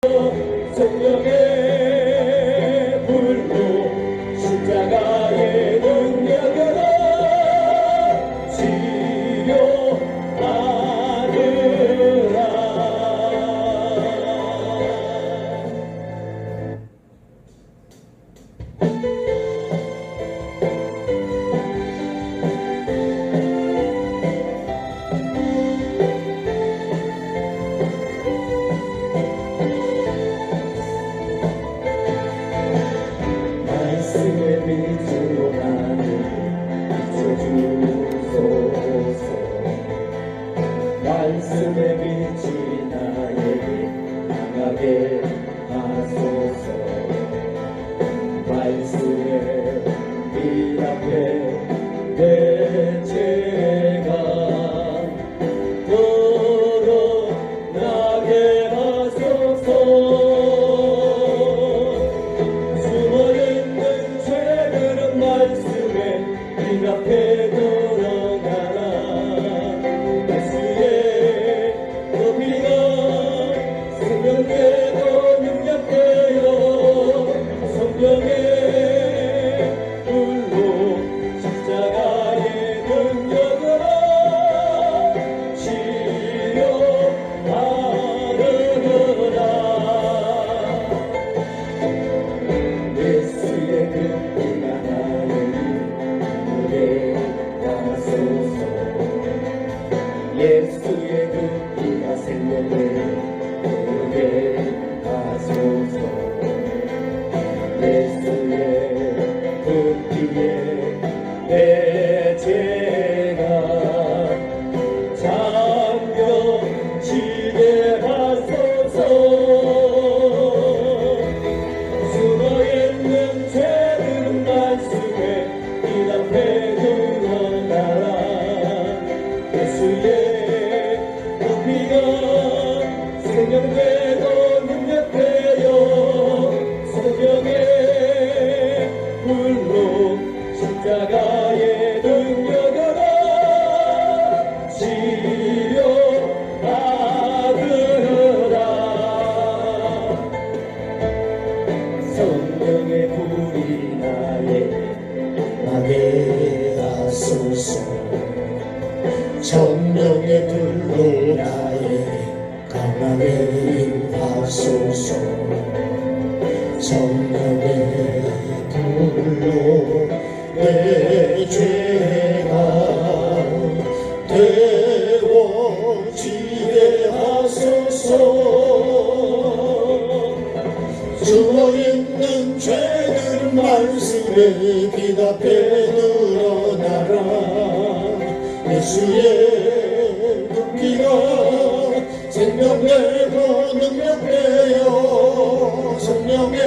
성령의 불로 십자가의 능력으로 치료하느라. 말씀의 빛으로 나를 비춰주소서. 말씀의 빛이 나에게 강하게 하소서. 말씀의 빛 앞에 내 죄가 드러나게 하소서. 길 앞에 돌아가라. 예수의 그 피가 생명되고 능력되어 성령의 불로 십자가의 능력으로 치료하느라. 예수의 그 피가 예수의 그 피가 생명에 오르게 하소서. 예수의 그 피에 내 죄가 잠겨지게 하소서. 숨어있는 죄들은 말씀에 이 앞에 드러나라. 예수의 그 피가 생명되고 능력되어 성령의 불로 십자가의 능력으로 치료하느라. 성령의 불이 나에게 나게 하소서. 성령의 불로 나에게 강하게 임하소서. 성령의 불로 내 죄가 되어지게 하소서. 숨어있는 죄들은 말씀에 비답해 드러나라. 예수의 그 피가 생명되고 능력되어 성령의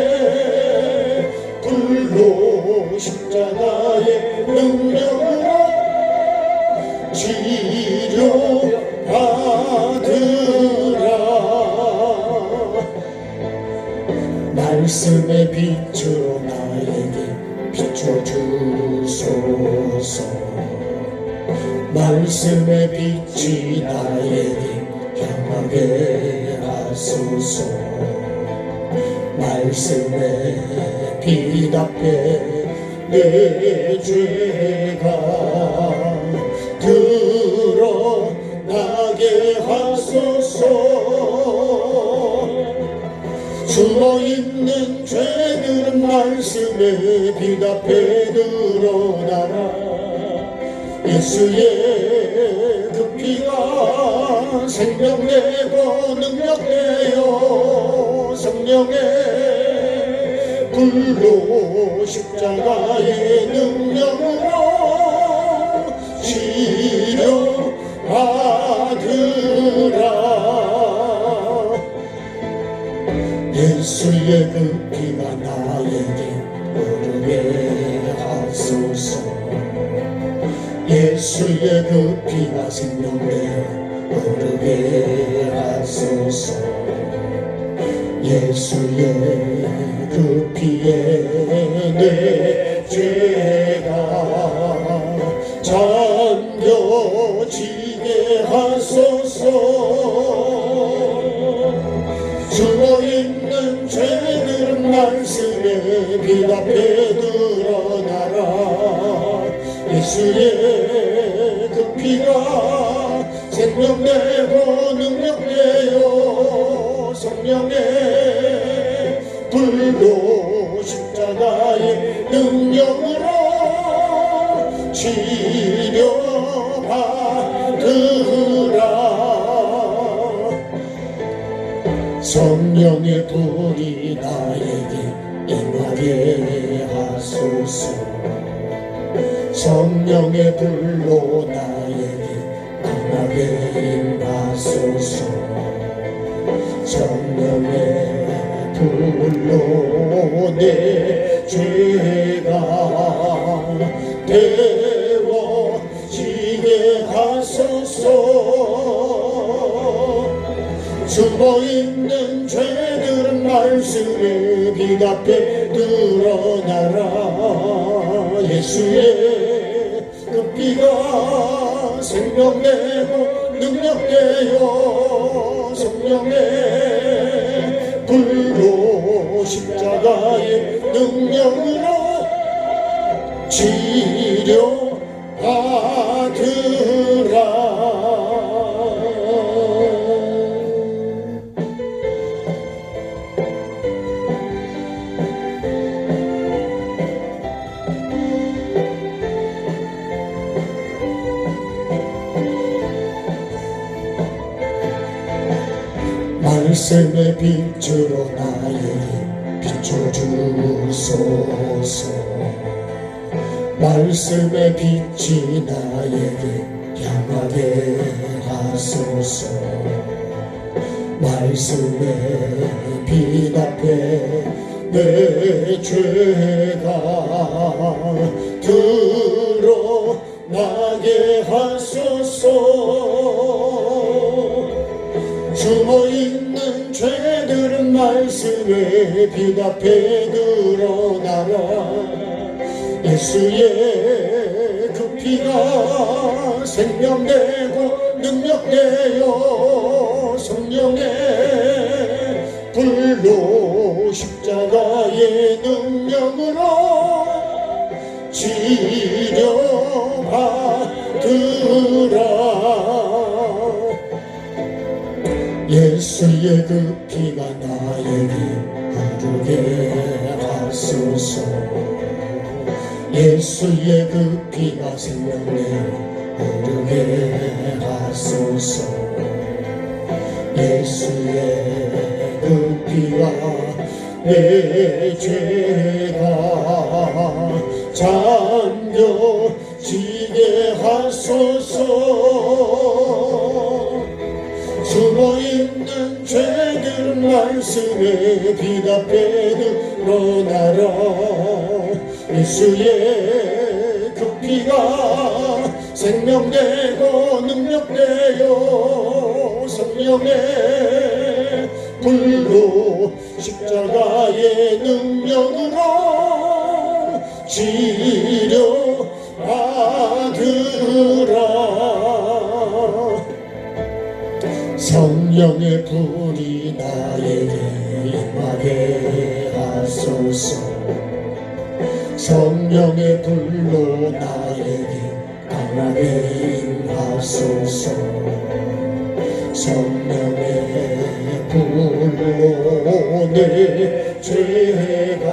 불로 십자가의 능력으로 치료하느라. 말씀의 빛으로 나에게 비춰주소서. 말씀의 빛이 나에게 향하게 하소서. 말씀의 빛 앞에 내 죄가 드러나게 하소서. 숨어있는 죄들은 말씀의 빛 앞에 드러나라. 예수의 그 피가 생명되고 능력되어 성령의 불로 십자가의 능력으로 치료하느라. 예수의 그 피가 나에게 오르게 하소서. 예수의 그 피가 생명되어 오르게 하소서. 예수의 그 피에 내 죄가 잠겨지게 하소서. 숨어있는 숨어있는 죄들은 말씀에 비답해 드러나라. 예수의 그 피가 생명되고 능력되어 성령의 불로 십자가의 능력으로 치료받으라. 성령의 불이 나에게 임하게 하소서. 성령의 불로 나에게 강하게 임하소서. 성령의 불로 내 죄가 데워지게 하소서. 숨어있는 죄들은 말씀에 비답해 드러나라. 예수의 그 피가 생명되고 능력되어 성령의 불로 십자가의 능력으로 치료받으라. 말씀의 빛으로 나에게 비춰주소서. 말씀의 빛이 나에게 향하게 하소서. 말씀의 빛 앞에 내 죄가 드러나게 하소서. 숨어있는 죄들은 말씀에 빛 앞에 드러나라. 예수의 그 피가 생명되고 능력되어 성령의 불로 십자가의 능력으로 치료받으라. 예수의 그 피가 나에게 흐르게 하소서. 예수의 그 피가 생명내어 흐르게 하소서. 예수의 그 피가 내 죄가 잠겨지게 하소서. 숨어있는 죄들은 말씀에 빛 앞에 드러나라. 예수의 그 피가 생명되고 능력되어 성령의 불로 십자가의 능력으로 치료받으라. 성령의 불이 나에게 임하게 하소서. 성령의 불로 나에게 강하게 임하소서. 성령의 불로 내 죄가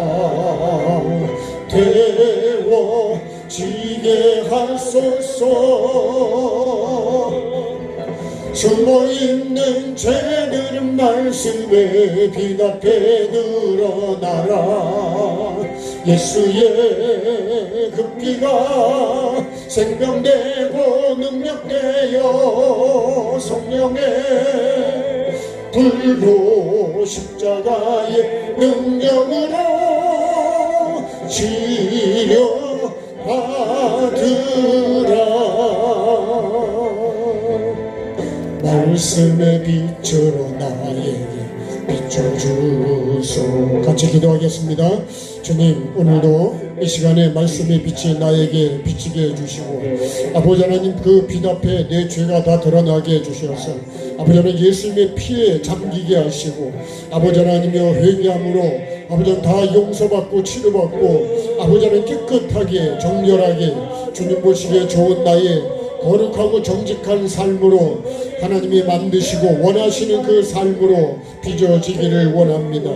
데워지게 하소서. 숨어있는 죄들은 말씀에 빛 앞에 드러나라. 예수의 그 피가 생명되고 능력되어 성령의 불로 십자가의 능력으로 치료받으라. 말씀의 빛으로 나에게 비춰주소서. 주옵소서. 같이 기도하겠습니다. 주님, 오늘도 이 시간에 말씀의 빛이 나에게 비치게 해주시고, 아버지 하나님, 그 빛 앞에 내 죄가 다 드러나게 해주셔서 아버지 하나님 예수님의 피에 잠기게 하시고, 아버지 하나님여 회개함으로 아버지 하나님 다 용서받고 치료받고 아버지 하나님 깨끗하게 정결하게 주님 보시기에 좋은 나의 거룩하고 정직한 삶으로 하나님이 만드시고 원하시는 그 삶으로 빚어지기를 원합니다.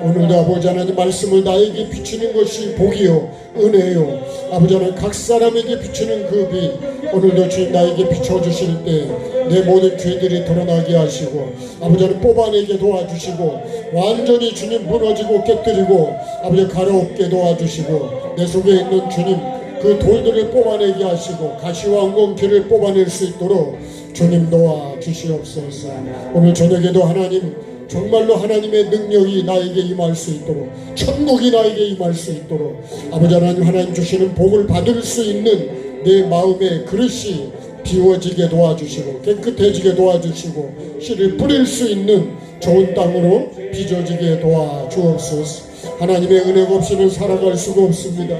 오늘도 아버지 하나님 말씀을 나에게 비추는 것이 복이요 은혜요, 아버지 하나님 각 사람에게 비추는 그 빛 오늘도 주님 나에게 비춰주실 때 내 모든 죄들이 드러나게 하시고 아버지 하나님 뽑아내게 도와주시고 완전히 주님 무너지고 깨뜨리고 아버지 가라앉게 도와주시고 내 속에 있는 주님 그 돌들을 뽑아내게 하시고 가시와 엉겅퀴를 뽑아낼 수 있도록 주님 도와주시옵소서. 오늘 저녁에도 하나님 정말로 하나님의 능력이 나에게 임할 수 있도록, 천국이 나에게 임할 수 있도록 아버지 하나님 주시는 복을 받을 수 있는 내 마음의 그릇이 비워지게 도와주시고 깨끗해지게 도와주시고 씨를 뿌릴 수 있는 좋은 땅으로 빚어지게 도와주옵소서. 하나님의 은혜가 없이는 살아갈 수가 없습니다.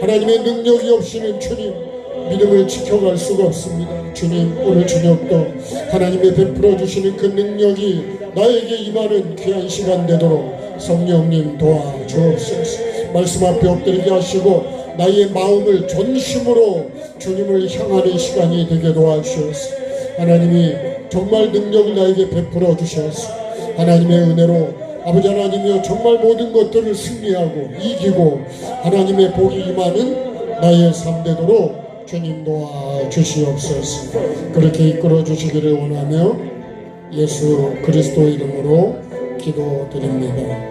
하나님의 능력이 없이는 주님 믿음을 지켜갈 수가 없습니다. 주님, 오늘 저녁도 하나님의 베풀어 주시는 그 능력이 나에게 임하는 귀한 시간 되도록 성령님 도와주옵소서. 말씀 앞에 엎드리게 하시고 나의 마음을 전심으로 주님을 향하는 시간이 되게 도와주옵소서. 하나님이 정말 능력을 나에게 베풀어 주셔서 하나님의 은혜로 아버지 하나님이여 정말 모든 것들을 승리하고 이기고 하나님의 복이 임하는 나의 삶 되도록 주님 도와주시옵소서. 그렇게 이끌어 주시기를 원하며 예수 그리스도 이름으로 기도드립니다.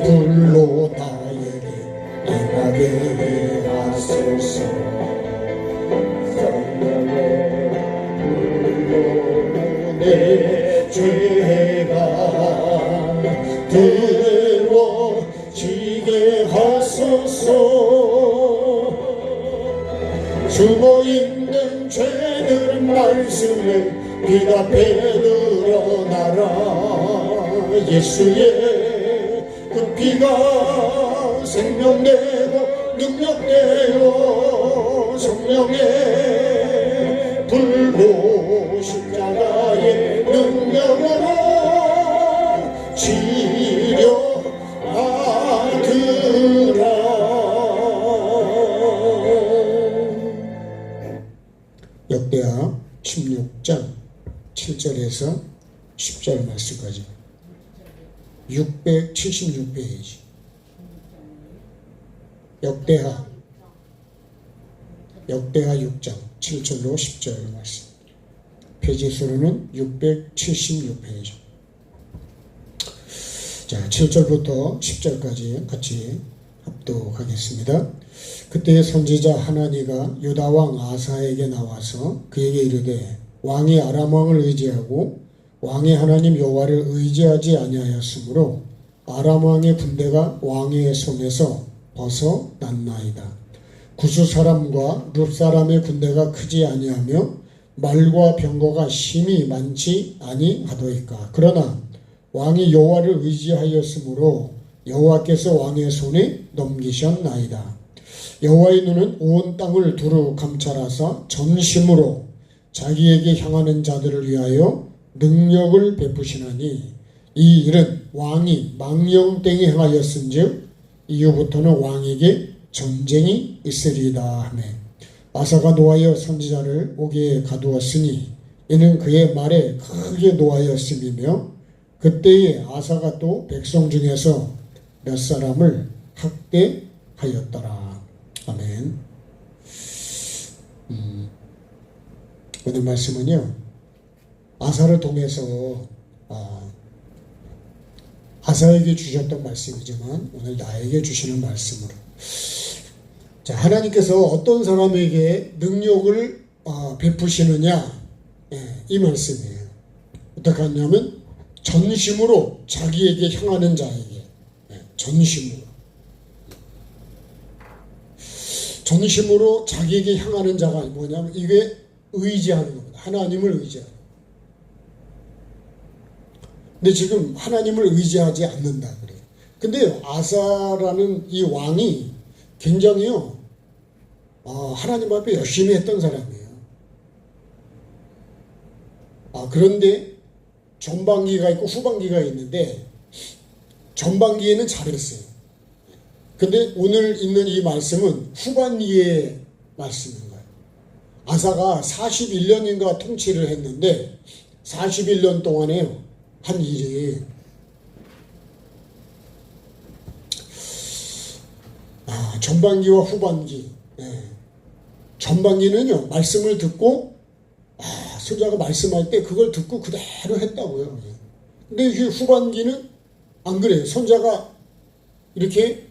불로 나에게 임하게 하소서. 내 죄가 드러지게 하소서. 숨어있는 죄들 말씀을 빛 앞에 드러나라. 예수의 그 피가 생명되고 능력되어 성령의 불로 십자가의 능력으로 치료하더라. 역대하 16장 7절에서 10절 말씀까지 676페이지. 역대하 6장 7절로 10절 말씀. 페이지 수로는 676페이지. 자, 7절부터 10절까지 같이 합독하겠습니다. 그때 선지자 하나니가 유다 왕 아사에게 나와서 그에게 이르되 왕이 아람 왕을 의지하고 왕의 하나님 여호와를 의지하지 아니하였으므로 아람 왕의 군대가 왕의 손에서 벗어났나이다. 구스 사람과 룹 사람의 군대가 크지 아니하며 말과 병거가 심히 많지 아니하도이까. 그러나 왕이 여호와를 의지하였으므로 여호와께서 왕의 손에 넘기셨나이다. 여호와의 눈은 온 땅을 두루 감찰하사 전심으로 자기에게 향하는 자들을 위하여 능력을 베푸시나니 이 일은 왕이 망령되이 행하였은즉 이후부터는 왕에게 전쟁이 있으리이다 하매 아사가 노하여 선지자를 옥에 가두었으니 이는 그의 말에 크게 노하였음이며 그때에 아사가 또 백성 중에서 몇 사람을 학대하였더라. 아멘. 오늘 말씀은요, 아사를 통해서 아사에게 주셨던 말씀이지만 오늘 나에게 주시는 말씀으로, 자, 하나님께서 어떤 사람에게 능력을 베푸시느냐, 이 말씀이에요. 어떻게 하냐면 전심으로 자기에게 향하는 자에게, 전심으로 자기에게 향하는 자가 뭐냐면 이게 의지하는 겁니다. 하나님을 의지하는. 근데 지금 하나님을 의지하지 않는다 그래요. 근데 아사라는 이 왕이 굉장히요, 하나님 앞에 열심히 했던 사람이에요. 그런데 전반기가 있고 후반기가 있는데 전반기에는 잘했어요. 근데 오늘 있는 이 말씀은 후반기의 말씀인 거예요. 아사가 41년인가 통치를 했는데 41년 동안에 한 일이 전반기와 후반기. 전반기는요, 말씀을 듣고 선자가 말씀할 때 그걸 듣고 그대로 했다고요. 근데 이 후반기는 안 그래요. 선자가 이렇게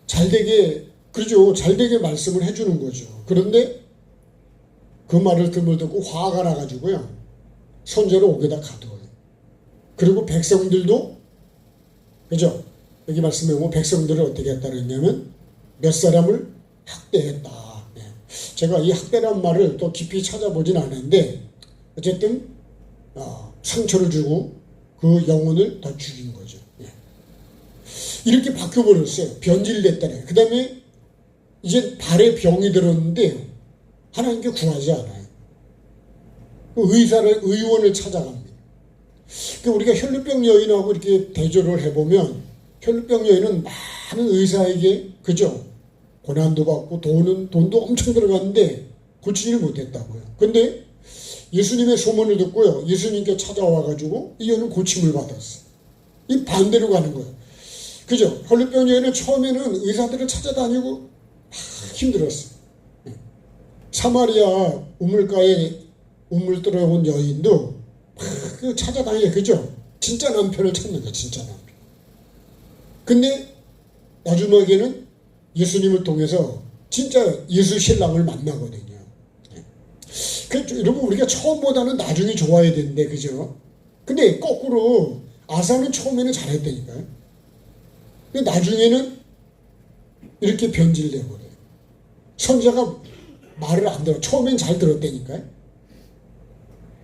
잘되게, 그러죠, 잘되게 말씀을 해주는 거죠. 그런데 그 말을 듣고 화가 나가지고요, 선자를 옥에다 가둬요. 그리고 백성들도, 그죠, 여기 말씀에 보면 백성들을 어떻게 했다 그랬냐면 몇 사람을 학대했다. 제가 이 학대란 말을 또 깊이 찾아보진 않았는데 어쨌든 상처를 주고 그 영혼을 더 죽인 거죠. 이렇게 바뀌어버렸어요. 변질됐다네. 그 다음에 이제 발에 병이 들었는데 하나님께 구하지 않아요. 의원을 찾아갑니다. 우리가 혈루병 여인하고 이렇게 대조를 해보면 혈루병 여인은 많은 의사에게, 그죠, 고난도 받고 돈도 엄청 들어갔는데 고치지를 못했다고요. 근데 예수님의 소문을 듣고요, 예수님께 찾아와가지고 이 여인은 고침을 받았어요. 이 반대로 가는 거예요. 그죠? 혈루병 여인은 처음에는 의사들을 찾아다니고 힘들었어요. 사마리아 우물가에 우물 들어온 여인도 찾아다녀요. 그죠? 진짜 남편을 찾는 거예요. 진짜 남편. 근데 마지막에는 예수님을 통해서 진짜 예수 신랑을 만나거든요. 그래서 여러분, 우리가 처음보다는 나중에 좋아야 되는데, 그죠? 근데 거꾸로 아사는 처음에는 잘했다니까요. 근데 나중에는 이렇게 변질돼 버려요. 선지자가 말을 안 들어. 처음엔 잘 들었다니까요.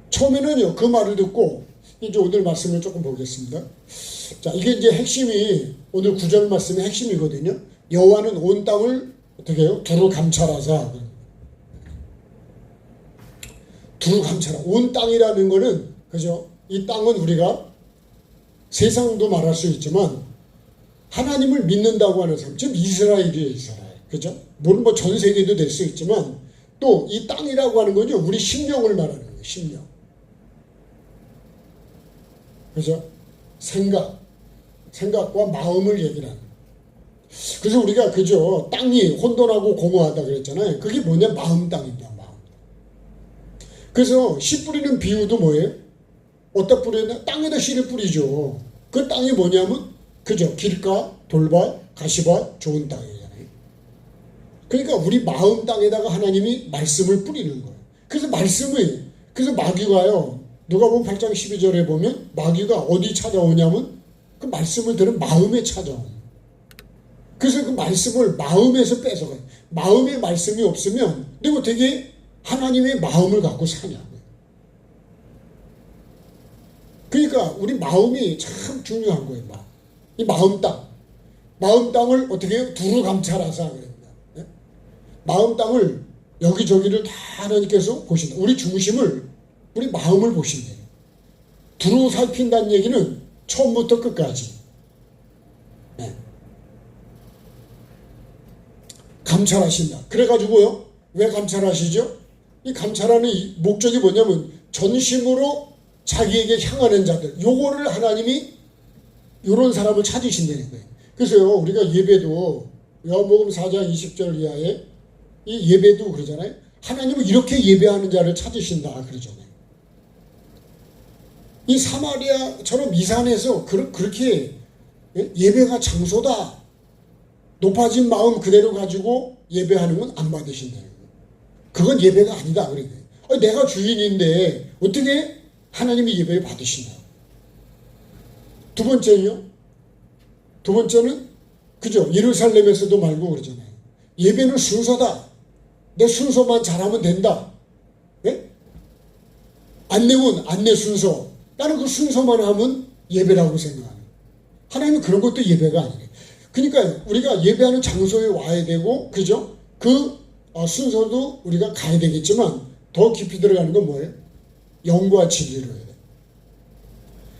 처음에는요, 그 말을 듣고, 이제 오늘 말씀을 조금 보겠습니다. 자, 이게 이제 핵심이, 오늘 9절 말씀의 핵심이거든요. 여호와는 온 땅을 어떻게 해요? 두루 감찰하사. 두루 감찰하. 온 땅이라는 거는, 그죠? 이 땅은 우리가 세상도 말할 수 있지만 하나님을 믿는다고 하는 사람, 즉 이스라엘이에요, 이스라엘. 그죠? 물론 뭐 전 세계도 될 수 있지만 또 이 땅이라고 하는 건요, 우리 심령을 말하는 거예요, 심령. 그죠? 생각과 마음을 얘기를 하는 거예요. 그래서 우리가, 그죠, 땅이 혼돈하고 공허하다 그랬잖아요. 그게 뭐냐? 마음 땅입니다. 마음. 그래서 씨 뿌리는 비유도 뭐예요? 어디다 뿌리냐? 땅에다 씨를 뿌리죠. 그 땅이 뭐냐면, 그죠, 길가, 돌밭, 가시밭, 좋은 땅이잖아요. 그러니까 우리 마음 땅에다가 하나님이 말씀을 뿌리는 거예요. 그래서 그래서 마귀가요, 누가복음 8장 12절에 보면 마귀가 어디 찾아오냐면 그 말씀을 들은 마음에 찾아옵니다. 그래서 그 말씀을 마음에서 뺏어가요. 마음에 말씀이 없으면 내가 어떻게 하나님의 마음을 갖고 사냐고요. 그러니까 우리 마음이 참 중요한 거예요. 이 마음 땅을 어떻게 해요? 두루 감찰하사 그럽니다. 네? 마음 땅을 여기저기를 다 하나님께서 보신다. 우리 중심을, 우리 마음을 보신대요. 두루 살핀다는 얘기는 처음부터 끝까지. 네. 감찰하신다. 그래가지고요, 왜 감찰하시죠? 이 감찰하는 이 목적이 뭐냐면 전심으로 자기에게 향하는 자들, 요거를 하나님이 요런 사람을 찾으신다는 거예요. 그래서요, 우리가 예배도 요한복음 4장 20절 이하에 이 예배도 그러잖아요. 하나님은 이렇게 예배하는 자를 찾으신다 그러잖아요. 이 사마리아처럼 이 산에서 그렇게 예배가 장소다, 높아진 마음 그대로 가지고 예배하는 건 안 받으신다는 거예요. 그건 예배가 아니다 그래요. 내가 주인인데 어떻게 하나님이 예배를 받으시냐. 두 번째는 그죠, 예루살렘에서도 말고 그러잖아요. 예배는 순서다. 내 순서만 잘하면 된다. 네? 안내원 안내 순서, 나는 그 순서만 하면 예배라고 생각하는. 하나님은 그런 것도 예배가 아니에요. 그러니까 우리가 예배하는 장소에 와야 되고, 그죠? 그 순서도 우리가 가야 되겠지만 더 깊이 들어가는 건 뭐예요? 영과 진리로 해야 돼.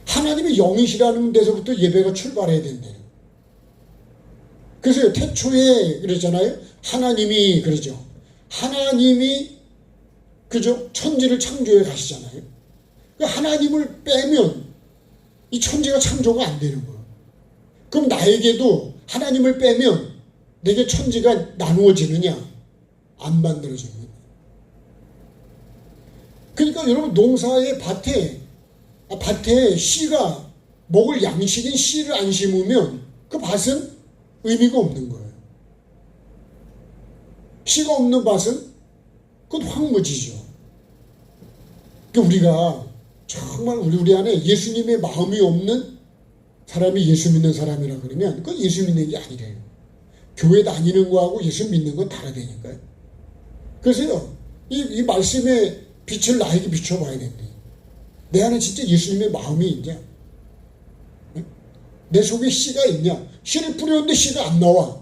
하나님이 영이시라는 데서부터 예배가 출발해야 된대요. 그래서 태초에 그랬잖아요. 하나님이 그러죠. 하나님이 그죠? 천지를 창조해 가시잖아요. 그 하나님을 빼면 이 천지가 창조가 안 되는 거예요. 그럼 나에게도 하나님을 빼면 내게 천지가 나누어지느냐? 안 만들어집니다. 그러니까 여러분 농사의 밭에 씨가 먹을 양식인 씨를 안 심으면 그 밭은 의미가 없는 거예요. 씨가 없는 밭은 그건 황무지죠. 그러니까 우리가 정말 우리 안에 예수님의 마음이 없는 사람이 예수 믿는 사람이라 그러면 그건 예수 믿는 게 아니래요. 교회 다니는 거하고 예수 믿는 건 다르다니까요. 그래서요, 이 말씀의 빛을 나에게 비춰봐야 된대. 내 안에 진짜 예수님의 마음이 있냐? 내 속에 씨가 있냐? 씨를 뿌렸는데 씨가 안 나와.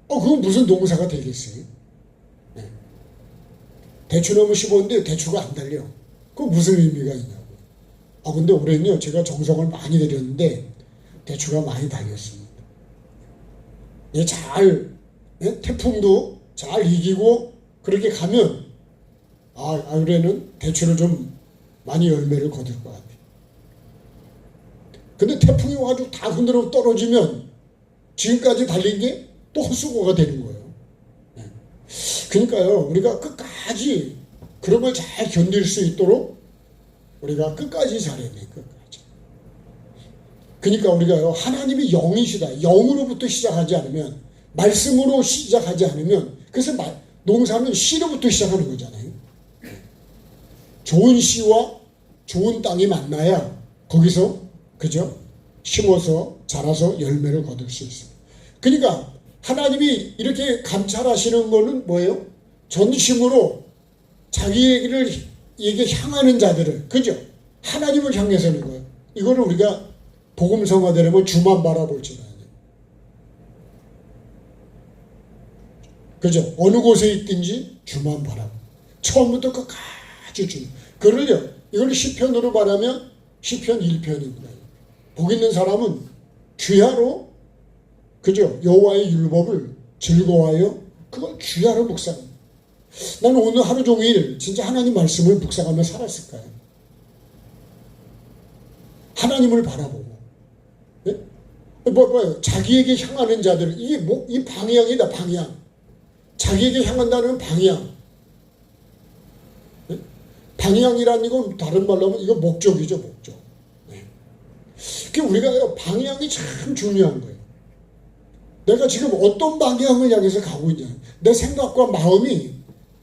그건 무슨 농사가 되겠어요? 대추나무 심었는데 대추가 안 달려. 그건 무슨 의미가 있냐고. 근데 올해는요, 제가 정성을 많이 들였는데 대추가 많이 달렸습니다. 태풍도 잘 이기고 그렇게 가면 올해는 대추를 좀 많이 열매를 거둘 것 같아요. 근데 태풍이 와가지고 다 흔들어 떨어지면 지금까지 달린 게 또 헛수고가 되는 거예요. 그러니까요, 우리가 끝까지 그런 걸 잘 견딜 수 있도록 우리가 끝까지 잘해야 돼요. 끝까지. 그러니까 우리가요, 하나님이 영이시다. 영으로부터 시작하지 않으면, 말씀으로 시작하지 않으면, 그래서 농사는 씨로부터 시작하는 거잖아요. 좋은 씨와 좋은 땅이 만나야 거기서 그죠? 심어서 자라서 열매를 거둘 수 있어요. 그러니까 하나님이 이렇게 감찰하시는 거는 뭐예요? 전심으로 자기에게 향하는 자들을, 그죠? 하나님을 향해서는 거예요. 이거를 우리가 복음성화되려면 주만 바라볼지라. 그죠? 어느 곳에 있든지 주만 바라보. 처음부터 끝까지 주. 그걸요, 이걸 시편으로 말하면 시편 1편입니다. 복 있는 사람은 주야로, 그죠? 여호와의 율법을 즐거워하여 그걸 주야로 묵상합니다. 나는 오늘 하루 종일 진짜 하나님 말씀을 묵상하며 살았을까요? 하나님을 바라보고, 네? 자기에게 향하는 자들, 이 방향이다, 방향. 자기에게 향한다는 방향. 네? 방향이라는 건 다른 말로 하면 이거 목적이죠, 목적. 네. 우리가 방향이 참 중요한 거예요. 내가 지금 어떤 방향을 향해서 가고 있냐. 내 생각과 마음이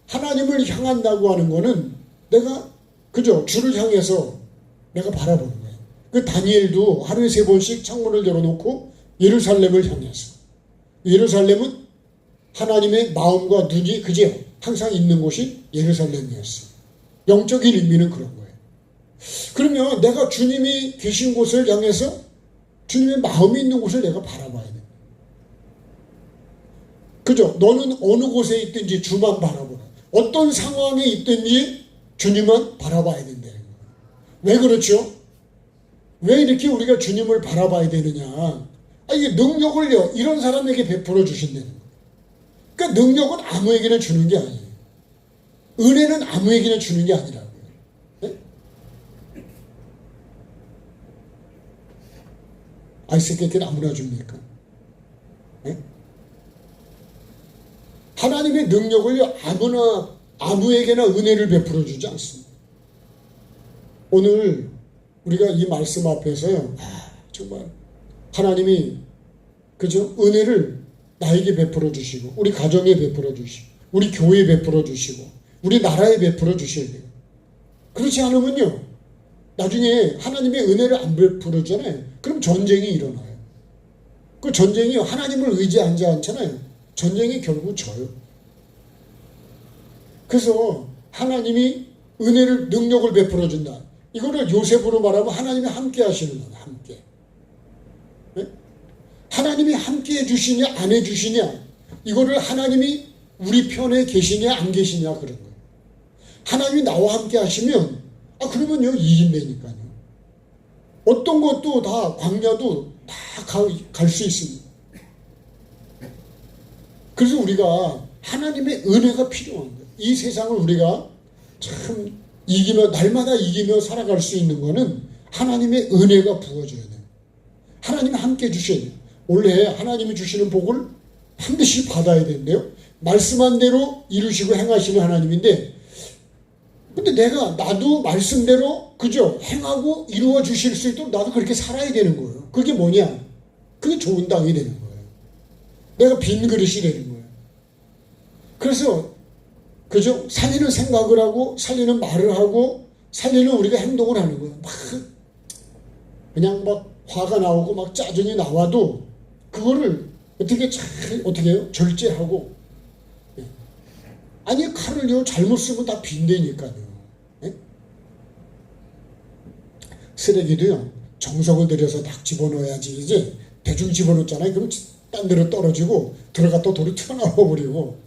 하나님을 향한다고 하는 거는 내가, 그죠? 주를 향해서 내가 바라보는 거예요. 그 다니엘도 하루에 3번씩 창문을 열어놓고 예루살렘을 향해서. 예루살렘은 하나님의 마음과 눈이 그죠? 항상 있는 곳이 예루살렘이었어요. 영적인 의미는 그런 거예요. 그러면 내가 주님이 계신 곳을 향해서 주님의 마음이 있는 곳을 내가 바라봐야 돼. 그죠? 너는 어느 곳에 있든지 주만 바라보라. 어떤 상황에 있든지 주님만 바라봐야 된다는 거예요. 왜 그렇죠? 왜 이렇게 우리가 주님을 바라봐야 되느냐? 이게 능력을요, 이런 사람에게 베풀어 주신다는 거예요. 그러니까 능력은 아무에게나 주는 게 아니에요. 은혜는 아무에게나 주는 게 아니라고요. 네? 아이스케이트는 아무나 줍니까? 네? 하나님의 능력을요, 아무에게나 은혜를 베풀어 주지 않습니다. 오늘 우리가 이 말씀 앞에서요, 정말 하나님이, 그죠? 은혜를 나에게 베풀어 주시고, 우리 가정에 베풀어 주시고, 우리 교회에 베풀어 주시고, 우리 나라에 베풀어 주셔야 돼요. 그렇지 않으면요, 나중에 하나님의 은혜를 안 베풀어 주잖아요. 그럼 전쟁이 일어나요. 그 전쟁이 하나님을 의지하지 않잖아요. 전쟁이 결국 져요. 그래서 하나님이 은혜를, 능력을 베풀어 준다. 이거를 요셉으로 말하면 하나님이 함께 하시는 거예요. 함께. 네? 하나님이 함께 해주시냐 안 해주시냐, 이거를 하나님이 우리 편에 계시냐 안 계시냐 그런 거예요. 하나님이 나와 함께 하시면 그러면요 이긴다니까요. 어떤 것도 다, 광야도 다 갈 수 있습니다. 그래서 우리가 하나님의 은혜가 필요한 거예요. 이 세상을 우리가 참 이기며, 날마다 이기며 살아갈 수 있는 거는 하나님의 은혜가 부어져야 돼요. 하나님이 함께 해주셔야 돼요. 원래 하나님이 주시는 복을 반드시 받아야 된대요. 말씀한 대로 이루시고 행하시는 하나님인데, 근데 나도 말씀대로 그죠? 행하고 이루어 주실 수 있도록 나도 그렇게 살아야 되는 거예요. 그게 뭐냐? 그게 좋은 땅이 되는 거예요. 내가 빈 그릇이 되는 거예요. 그래서 그죠? 살리는 생각을 하고, 살리는 말을 하고, 살리는 우리가 행동을 하는 거예요. 그냥 화가 나오고 짜증이 나와도 그거를 어떻게 해요? 절제하고. 아니, 칼을요 잘못 쓰면 다 빈대니까요. 쓰레기도요 정성을 들여서 딱 집어넣어야지, 이제 대충 집어넣잖아요. 그럼 딴 데로 떨어지고 들어갔다 돌이 튀어나와 버리고.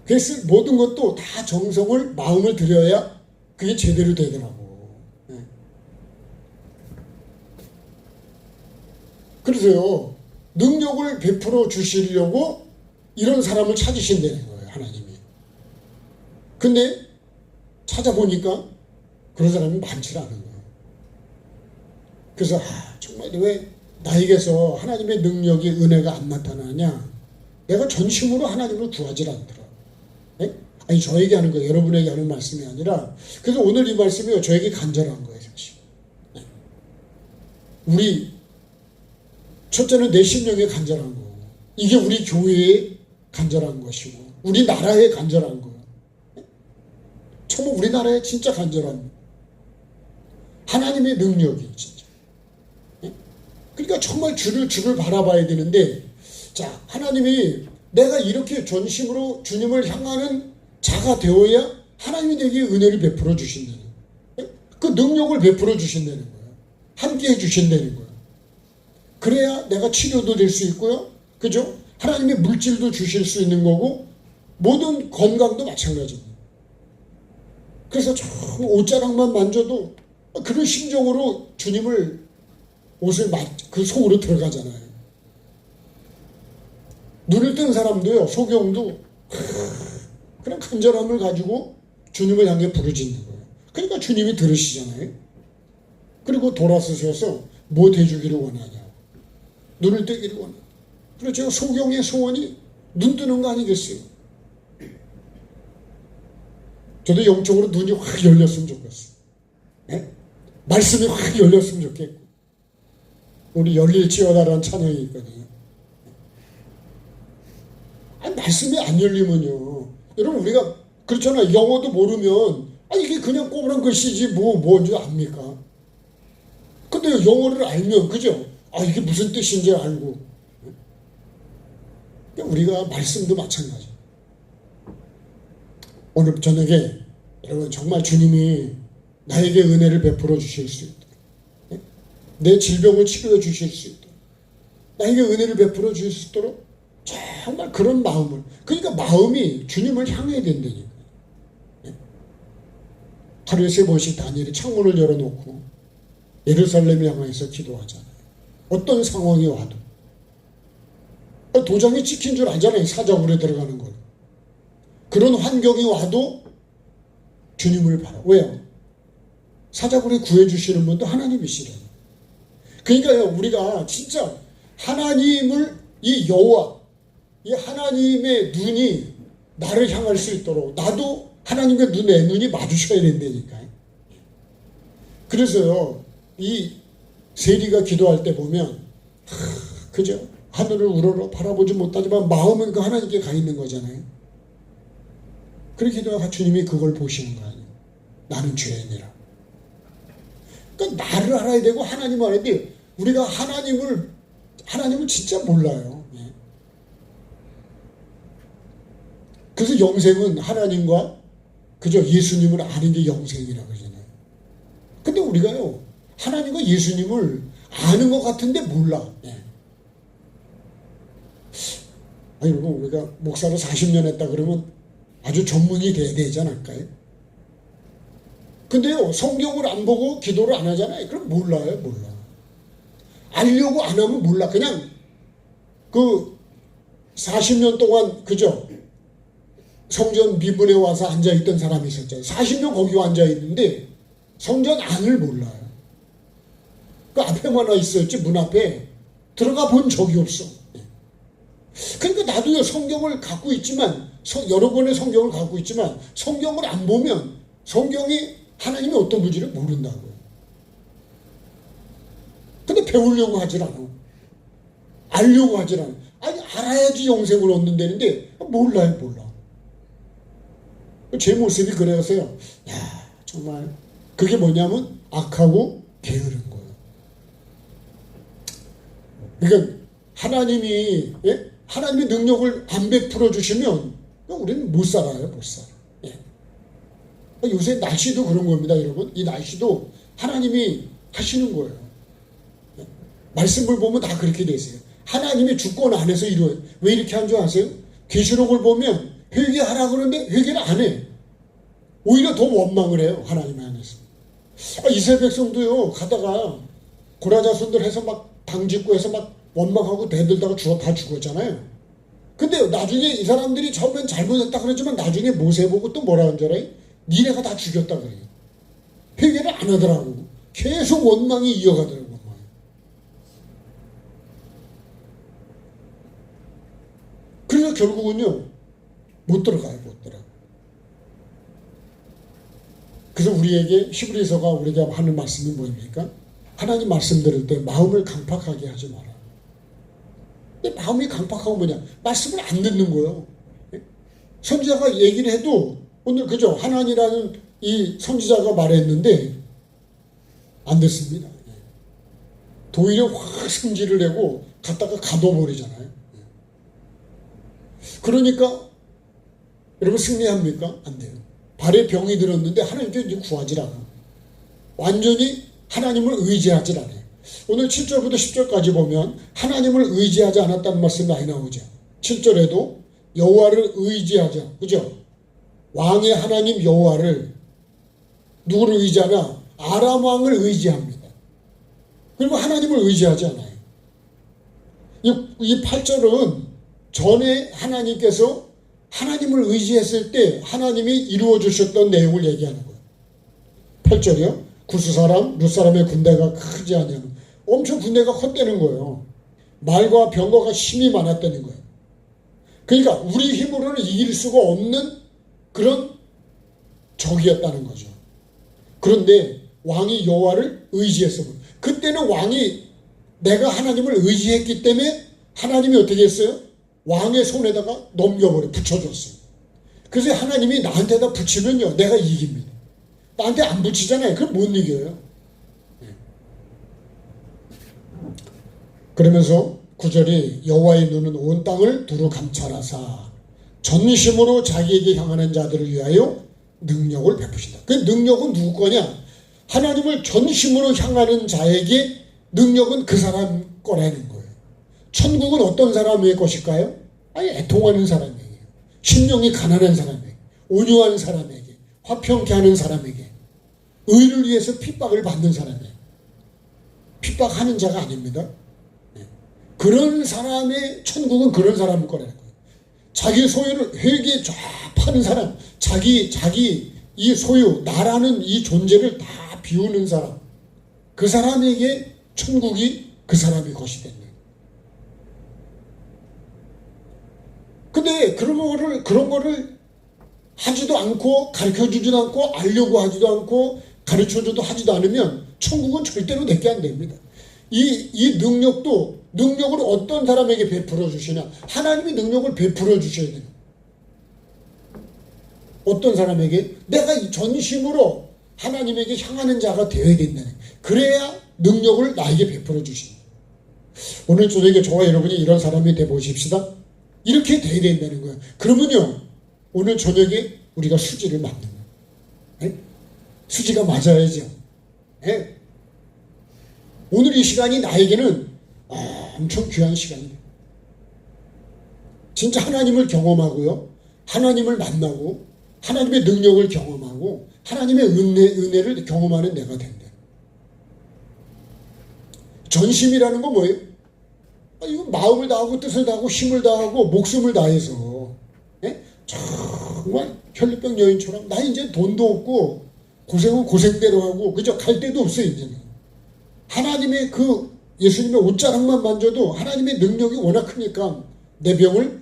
그래서 모든 것도 다 정성을, 마음을 들여야 그게 제대로 되더라고. 그래서요 능력을 베풀어 주시려고 이런 사람을 찾으신다는 거예요, 하나님이. 근데 찾아보니까 그런 사람이 많지 않은 거예요. 그래서 정말 왜 나에게서 하나님의 능력이, 은혜가 안 나타나냐? 내가 전심으로 하나님을 구하지 않더라. 아니, 저에게 하는 거예요. 여러분에게 하는 말씀이 아니라. 그래서 오늘 이 말씀이 저에게 간절한 거예요, 사실. 우리 첫째는 내 심령에 간절한 거고, 이게 우리 교회에 간절한 것이고, 우리나라에 간절한 거예요. 정말 우리나라에 진짜 간절한 하나님의 능력이 진짜. 그러니까 정말 주를 바라봐야 되는데, 자, 하나님이 내가 이렇게 전심으로 주님을 향하는 자가 되어야 하나님이 내게 은혜를 베풀어 주신다는 거예요. 그 능력을 베풀어 주신다는 거예요. 함께 해 주신다는 거예요. 그래야 내가 치료도 될 수 있고요. 그죠? 하나님의 물질도 주실 수 있는 거고, 모든 건강도 마찬가지입니다. 그래서 저 옷자락만 만져도 그런 심정으로 주님을 옷을 그 속으로 들어가잖아요. 눈을 뜬 사람도요, 소경도 그런 간절함을 가지고 주님을 향해 부르짖는 거예요. 그러니까 주님이 들으시잖아요. 그리고 돌아서셔서 뭐 해주기를 원하냐? 눈을 뜨기를 원하냐? 그래서 제가 소경의 소원이 눈 뜨는 거 아니겠어요? 저도 영적으로 눈이 확 열렸으면 좋겠어요. 네? 말씀이 확 열렸으면 좋겠고. 우리 열릴지어다라는 찬양이 있거든요. 말씀이 안 열리면요, 여러분, 우리가 그렇잖아요. 영어도 모르면 이게 그냥 꼬부란 글씨지 뭔지 압니까? 근데 영어를 알면, 그죠? 이게 무슨 뜻인지 알고. 우리가 말씀도 마찬가지. 오늘 저녁에 여러분 정말 주님이 나에게 은혜를 베풀어 주실 수 있도록, 내 질병을 치료해 주실 수 있도록, 나에게 은혜를 베풀어 주실 수 있도록 정말 그런 마음을, 그러니까 마음이 주님을 향해야 된다니까. 하루에 3번씩 다니엘이 창문을 열어놓고 예루살렘을 향해서 기도하잖아요. 어떤 상황이 와도. 도장이 찍힌 줄 알잖아요, 사자굴에 들어가는 걸. 그런 환경이 와도 주님을 바라. 왜요? 사자굴에 구해주시는 분도 하나님이시래요. 그러니까요, 우리가 진짜 하나님을, 이 여호와, 이 하나님의 눈이 나를 향할 수 있도록 나도 하나님과 내 눈이 마주쳐야 된다니까요. 그래서요, 이 세리가 기도할 때 보면 그죠? 하늘을 우러러 바라보지 못하지만 마음은 그 하나님께 가 있는 거잖아요. 그렇게 기도하가 주님이 그걸 보시는 거 아니에요. 나는 죄인이라. 그러니까 나를 알아야 되고 하나님을 알아야 돼. 우리가 하나님을 진짜 몰라요. 그래서 영생은 하나님과 그저 예수님을 아는 게 영생이라고 그러잖아요. 근데 우리가요, 하나님과 예수님을 아는 것 같은데 몰라. 아니, 여러분, 우리가 목사로 40년 했다 그러면 아주 전문이 돼야 되지 않을까요? 근데요, 성경을 안 보고 기도를 안 하잖아요. 그럼 몰라요, 몰라. 알려고 안 하면 몰라. 그냥 그 40년 동안, 그죠? 성전 미문에 와서 앉아있던 사람이 있었잖아요. 40년 거기 앉아있는데 성전 안을 몰라요. 그 앞에만 와 있었지, 문 앞에 들어가 본 적이 없어. 그러니까 나도요, 성경을 갖고 있지만, 여러 권의 성경을 갖고 있지만 성경을 안 보면 성경이 하나님이 어떤 분인지를 모른다고요. 근데 배우려고 하질 않아. 알려고 하질 않아. 아니, 알아야지 영생을 얻는다는데 몰라요, 몰라. 제 모습이 그래서요, 야, 정말 그게 뭐냐면 악하고 게으른 거예요. 그러니까 하나님이, 하나님의 능력을 안 베풀어 주시면 우리는 못 살아요, 못 살아. 요새 날씨도 그런 겁니다, 여러분. 이 날씨도 하나님이 하시는 거예요. 말씀을 보면 다 그렇게 되세요. 하나님의 주권 안에서 이루어요. 왜 이렇게 한 줄 아세요? 계시록을 보면 회개하라 그러는데 회개를 안 해. 오히려 더 원망을 해요, 하나님 안에서. 이스라엘 백성도요, 가다가 고라자손들 해서 막 당짓고 해서 막 원망하고 대들다가 다 죽었잖아요. 근데 나중에 이 사람들이 처음엔 잘못했다 그러지만 나중에 모세 보고 또 뭐라 하는 줄 알아요? 니네가 다 죽였다 그래요. 회개를 안 하더라고. 계속 원망이 이어가더라고. 그래서 결국은요, 못 들어가요, 못 들어가. 그래서 우리에게 히브리서가 우리가 하는 말씀이 뭐입니까? 하나님 말씀 들을 때 마음을 강팍하게 하지 마라. 근데 마음이 강팍하고 뭐냐? 말씀을 안 듣는 거예요. 선지자가 얘기를 해도 오늘 그죠? 하나님이라는 이 선지자가 말했는데 안 됐습니다. 도리어 확 승질을 내고 갖다가 가둬버리잖아요. 그러니까 여러분 승리합니까? 안 돼요. 발에 병이 들었는데 하나님께 이제 구하지 않아. 완전히 하나님을 의지하지 않아요. 오늘 7절부터 10절까지 보면 하나님을 의지하지 않았다는 말씀이 많이 나오죠. 7절에도 여호와를 의지하자. 그죠? 왕의 하나님 여호와를 누구를 의지하나? 아람 왕을 의지합니다. 그리고 하나님을 의지하지 않아요. 이 8절은 전에 하나님께서 하나님을 의지했을 때 하나님이 이루어 주셨던 내용을 얘기하는 거예요. 8절이요. 구스 사람, 룻 사람의 군대가 크지 아니하는, 엄청 군대가 컸다는 거예요. 말과 병거가 힘이 많았다는 거예요. 그러니까 우리 힘으로는 이길 수가 없는 그런 적이었다는 거죠. 그런데 왕이 여호와를 의지했어. 그때는 왕이 내가 하나님을 의지했기 때문에 하나님이 어떻게 했어요? 왕의 손에다가 넘겨버려, 붙여줬어요. 그래서 하나님이 나한테다 붙이면요, 내가 이깁니다. 나한테 안 붙이잖아요. 그럼 못 이겨요. 그러면서 9절이 여호와의 눈은 온 땅을 두루 감찰하사 전심으로 자기에게 향하는 자들을 위하여 능력을 베푸신다. 그 능력은 누구 거냐? 하나님을 전심으로 향하는 자에게 능력은 그 사람 거라는 거예요. 천국은 어떤 사람의 것일까요? 아니, 애통하는 사람에게, 심령이 가난한 사람에게, 온유한 사람에게, 화평케 하는 사람에게, 의를 위해서 핍박을 받는 사람에게. 핍박하는 자가 아닙니다. 그런 사람의 천국은 그런 사람일 거라는 거예요. 자기 소유를 회개에 쫙 파는 사람, 자기 이 소유, 나라는 이 존재를 다 비우는 사람, 그 사람에게 천국이 그 사람의 것이 된다. 근데 그런 거를 하지도 않고 가르쳐주지도 않고 알려고 하지도 않고 가르쳐줘도 하지도 않으면 천국은 절대로 내게 안 됩니다. 이 능력을 어떤 사람에게 베풀어 주시냐? 하나님이 능력을 베풀어 주셔야 돼요. 어떤 사람에게? 내가 전심으로 하나님에게 향하는 자가 되어야 된다는. 그래야 능력을 나에게 베풀어 주십니다. 오늘 저녁에 저와 여러분이 이런 사람이 돼 보십시다. 이렇게 돼야 된다는 거예요. 그러면요, 오늘 저녁에 우리가 수지를 맞는 거예요. 수지가 맞아야죠. 예. 오늘 이 시간이 나에게는 엄청 귀한 시간이에요. 진짜 하나님을 경험하고요. 하나님을 만나고 하나님의 능력을 경험하고 하나님의 은혜를 경험하는 내가 된다. 전심이라는 건 뭐예요? 이거 마음을 다하고 뜻을 다하고 힘을 다하고 목숨을 다해서 예? 정말 혈류병 여인처럼 나 이제 돈도 없고 고생은 고생대로 하고 그저 갈 데도 없어요. 이제는 하나님의 그 예수님의 옷자락만 만져도 하나님의 능력이 워낙 크니까 내 병을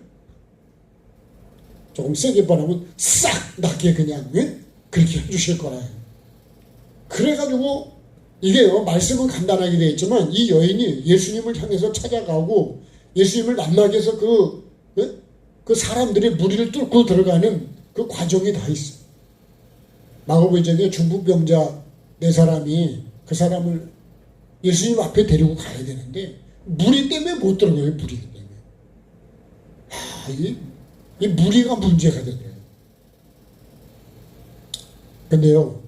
조금 세게 바라면 싹 낫게 그냥 그렇게 해주실 거라. 그래가지고 이게요, 말씀은 간단하게 되어 있지만 이 여인이 예수님을 향해서 찾아가고 예수님을 만나기 위해서 그 사람들의 무리를 뚫고 들어가는 그 과정이 다 있어요. 마가복음에 중풍병자 4사람이 그 사람을 예수님 앞에 데리고 가야 되는데 무리 때문에 못 들어가요. 무리 때문에. 이 무리가 문제가 되더라고요. 근데요,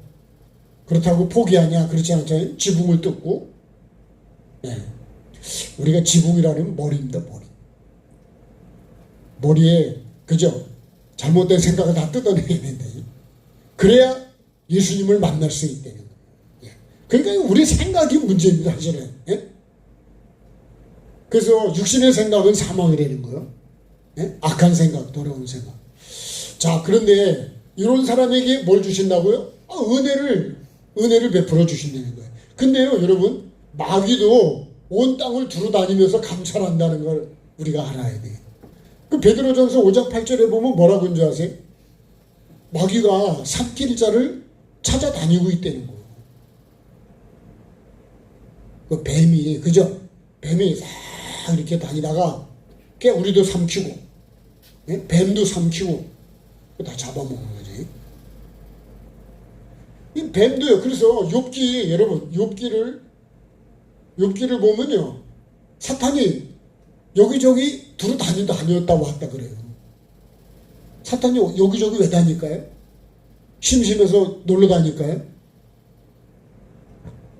그렇다고 포기하냐? 그렇지 않잖아요. 지붕을 뜯고. 네. 우리가 지붕이라는 머리입니다. 머리에 그죠? 잘못된 생각을 다 뜯어내야 된다. 그래야 예수님을 만날 수 있다는 거예요. 그러니까 우리 생각이 문제입니다. 사실은. 예? 그래서 육신의 생각은 사망이라는 거예요. 예? 악한 생각, 더러운 생각. 자, 그런데 이런 사람에게 뭘 주신다고요? 은혜를 베풀어 주신다는 거예요. 근데요, 여러분, 마귀도 온 땅을 두루 다니면서 감찰한다는 걸 우리가 알아야 돼요. 그 베드로전서 5장 8절에 보면 뭐라고 하는 줄 아세요? 마귀가 삼킬 자를 찾아다니고 있다는 거예요. 그 뱀이, 그죠? 뱀이 싹 이렇게 다니다가 우리도 삼키고, 예? 뱀도 삼키고, 다 잡아먹는 거지. 이 뱀도요. 그래서 욥기, 여러분, 욥기를 보면요, 사탄이 여기저기 두루 다녔다 왔다 그래요. 사탄이 여기저기 왜 다닐까요? 심심해서 놀러 다닐까요?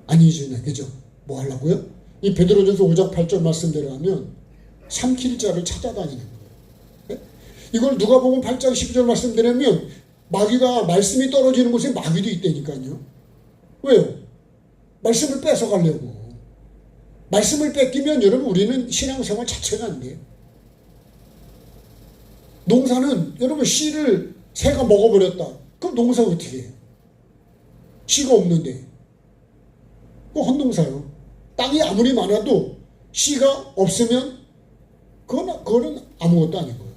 아니죠, 그죠? 뭐 하려고요? 이 베드로전서 5장 8절 말씀대로 하면 삼킬 자를 찾아다니는 거예요. 네? 이걸 누가복음 8장 12절 말씀드리면 마귀가 말씀이 떨어지는 곳에 마귀도 있다니까요. 왜요? 말씀을 뺏어가려고. 말씀을 뺏기면 여러분 우리는 신앙생활 자체가 안 돼요. 농사는 여러분 씨를 새가 먹어버렸다. 그럼 농사 어떻게 해요? 씨가 없는데. 그거 헛농사요. 땅이 아무리 많아도 씨가 없으면 그거는 아무것도 아니고요.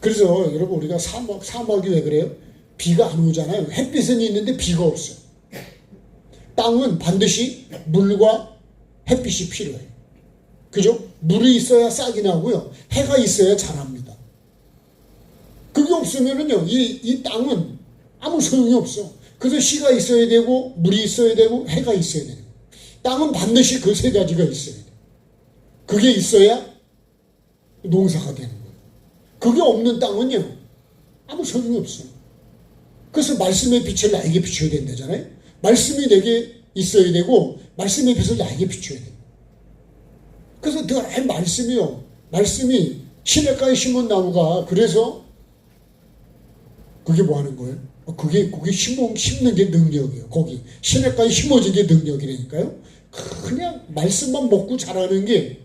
그래서 여러분 우리가 사막이 왜 그래요? 비가 안 오잖아요. 햇빛은 있는데 비가 없어요. 땅은 반드시 물과 햇빛이 필요해요. 그죠? 물이 있어야 싹이 나고요. 해가 있어야 자랍니다. 그게 없으면은요, 이 땅은 아무 소용이 없어. 그래서 씨가 있어야 되고, 물이 있어야 되고, 해가 있어야 되고. 땅은 반드시 그 세 가지가 있어야 돼. 그게 있어야 농사가 되는 거예요. 그게 없는 땅은요, 아무 소용이 없어. 그래서 말씀의 빛을 나에게 비춰야 된다잖아요. 말씀이 내게 있어야 되고, 말씀의 빛을 나에게 비춰야 돼요. 그래서 늘 말씀이 시냇가에 심은 나무가 그래서 그게 뭐 하는 거예요? 그게 심는 게 능력이에요. 거기 시냇가에 심어진 게 능력이라니까요. 그냥 말씀만 먹고 자라는 게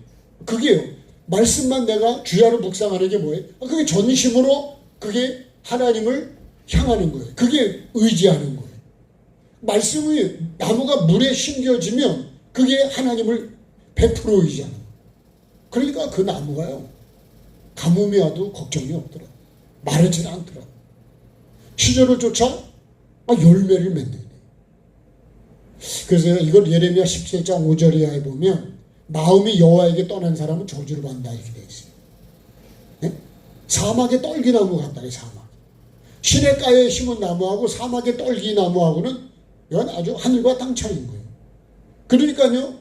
그게요. 말씀만 내가 주야로 묵상하는 게 뭐예요? 그게 전심으로 그게 하나님을 향하는 거예요. 그게 의지하는 거예요. 말씀이 나무가 물에 심겨지면 그게 하나님을 100% 의지하는 거예요. 그러니까 그 나무가요, 가뭄이 와도 걱정이 없더라. 마르지는 않더라. 시절을 쫓아 열매를 맺는 거예요. 그래서 이걸 예레미야 17장 5절 이하에 보면 마음이 여호와에게 떠난 사람은 저주를 받는다 이렇게 되어 있어요. 네? 사막의 떨기나무 같다래. 사막. 시냇가에 심은 나무하고 사막의 떨기나무하고는 이건 아주 하늘과 땅 차이인 거예요. 그러니까요,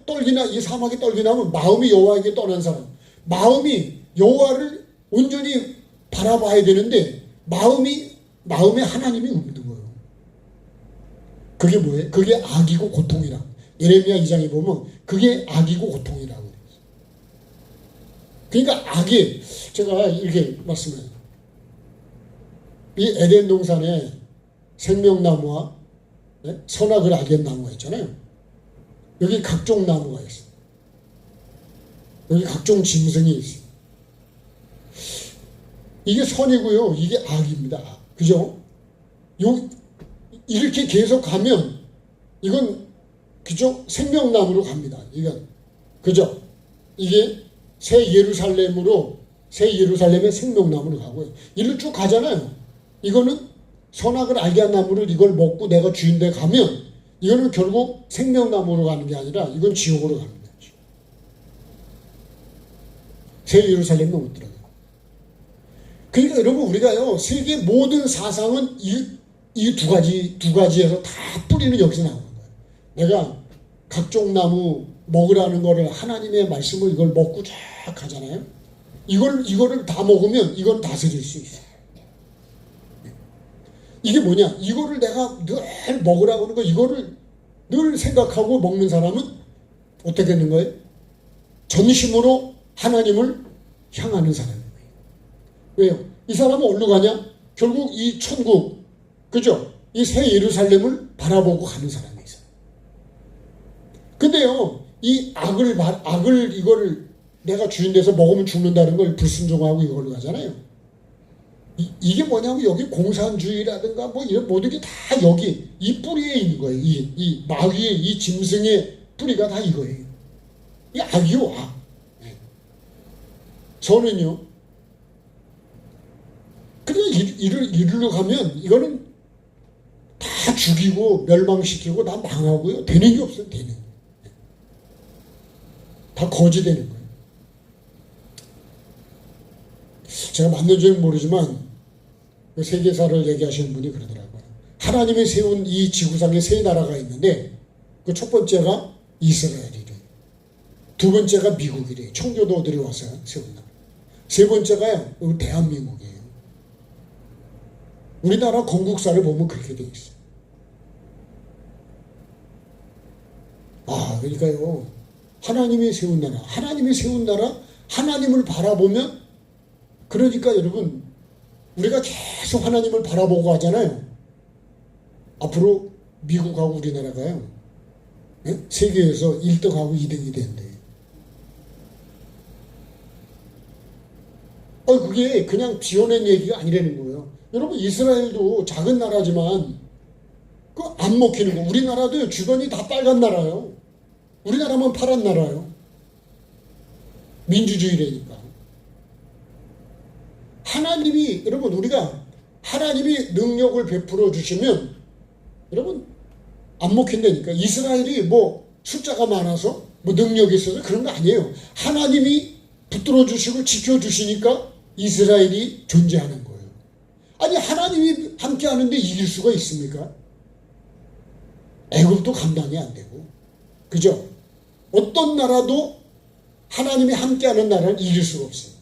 이 사막의 떨기나무는 마음이 여호와에게 떠난 사람, 마음이 여호와를 온전히 바라봐야 되는데 마음에 하나님이 없는 거예요. 그게 뭐예요? 그게 악이고 고통이라고. 예레미야 2장에 보면 그게 악이고 고통이라고. 그러니까 악이, 제가 이렇게 말씀해요. 이 에덴 동산에 생명나무와 선악을 알게 나무가 있잖아요. 여기 각종 나무가 있어요. 여기 각종 짐승이 있어요. 이게 선이고요. 이게 악입니다. 그죠? 이렇게 계속 가면 이건 그죠? 생명나무로 갑니다. 이건 그죠? 이게 새 예루살렘의 생명나무로 가고요. 이리로 쭉 가잖아요. 이거는 선악을 알게 한 나무를 이걸 먹고 내가 주인데 가면 이거는 결국 생명나무로 가는 게 아니라 이건 지옥으로 가는 거죠. 새 예루살렘은 못 들어가요. 그러니까 여러분 우리가요 세계 모든 사상은 이 두 가지에서 다 뿌리는 여기서 나오는 거예요. 내가 각종 나무 먹으라는 거를 하나님의 말씀을 이걸 먹고 쫙 가잖아요. 이거를 다 먹으면 이건 다스릴 수 있어요. 이게 뭐냐? 이거를 내가 늘 먹으라고 하는 거, 이거를 늘 생각하고 먹는 사람은 어떻게 되는 거예요? 전심으로 하나님을 향하는 사람인 거예요. 왜요? 이 사람은 어디로 가냐? 결국 이 천국, 그죠? 이 새 예루살렘을 바라보고 가는 사람이 있어요. 근데요, 이 악을 이거를 내가 주인 돼서 먹으면 죽는다는 걸 불순종하고 이걸로 가잖아요. 이게 뭐냐면 여기 공산주의라든가 뭐 이런 모든 게 다 여기 이 뿌리에 있는 거예요. 이 마귀의 이 짐승의 뿌리가 다 이거예요. 이 악이요, 악. 저는요, 그냥 이리로 가면 이거는 다 죽이고 멸망시키고 다 망하고요. 되는 게 없어요. 되는 게. 다 거지 되는 거예요. 제가 맞는지는 모르지만 세계사를 얘기하시는 분이 그러더라고요. 하나님이 세운 이 지구상에 세 나라가 있는데 그 첫 번째가 이스라엘이래요. 두 번째가 미국이래요. 청교도들이 와서 세운 나라. 세 번째가 대한민국이에요. 우리나라 건국사를 보면 그렇게 돼 있어요. 그러니까요. 하나님이 세운 나라, 하나님을 바라보면, 그러니까 여러분, 우리가 계속 하나님을 바라보고 하잖아요. 앞으로 미국하고 우리나라가요, 세계에서 1등하고 2등이 된대. 그게 그냥 지어낸 얘기가 아니라는 거예요. 여러분, 이스라엘도 작은 나라지만, 안 먹히는 거. 우리나라도 주변이 다 빨간 나라예요. 우리나라만 파란 나라예요. 민주주의라니까. 여러분, 우리가 하나님이 능력을 베풀어 주시면, 여러분, 안 먹힌다니까. 이스라엘이 뭐 숫자가 많아서, 뭐 능력이 있어서 그런 거 아니에요. 하나님이 붙들어 주시고 지켜 주시니까 이스라엘이 존재하는 거예요. 아니, 하나님이 함께 하는데 이길 수가 있습니까? 애굽도 감당이 안 되고. 그죠? 어떤 나라도 하나님이 함께하는 나라는 이길 수가 없어요.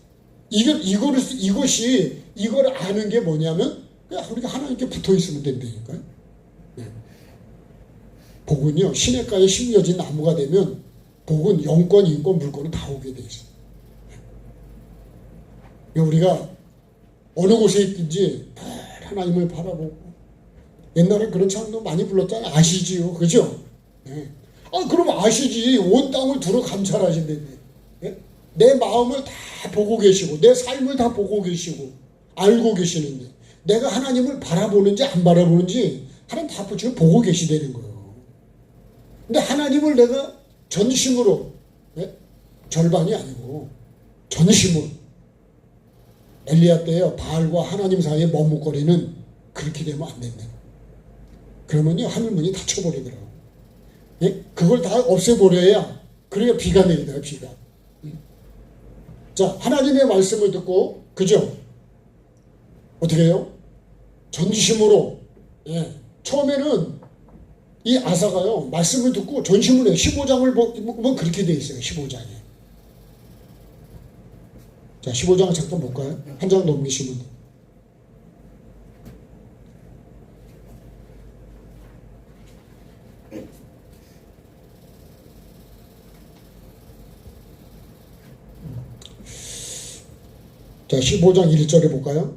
이걸 아는 게 뭐냐면 그냥 우리가 하나님께 붙어 있으면 된다니까요. 복은요, 시냇가에 심겨진 나무가 되면 복은 영권, 인권, 물권은 다 오게 돼 있어요. 우리가 어느 곳에 있든지 하나님을 바라보고, 옛날에 그런 찬도 많이 불렀잖아요. 아시지요, 그죠? 그럼 아시지. 온 땅을 두루 감찰하신다는데, 내 마음을 다 보고 계시고 내 삶을 다 보고 계시고 알고 계시는데, 내가 하나님을 바라보는지 안 바라보는지 하나님 다 지금 보고 계시다는 거예요. 근데 하나님을 내가 전심으로, 절반이 아니고 전심으로, 엘리야 때요, 바알과 하나님 사이에 머뭇거리는, 그렇게 되면 안 된다. 그러면요, 하늘문이 닫혀버리더라고요. 그걸 다 없애버려야, 그래야 비가 내리더라고요, 비가. 자, 하나님의 말씀을 듣고, 그죠? 어떻게 해요? 전심으로, 처음에는 이 아사가요, 말씀을 듣고 전심을 해요. 15장을 보면 그렇게 돼 있어요, 15장에. 자, 15장을 잠깐 볼까요? 한 장 넘기시면 돼요. 자, 15장 1절에 볼까요?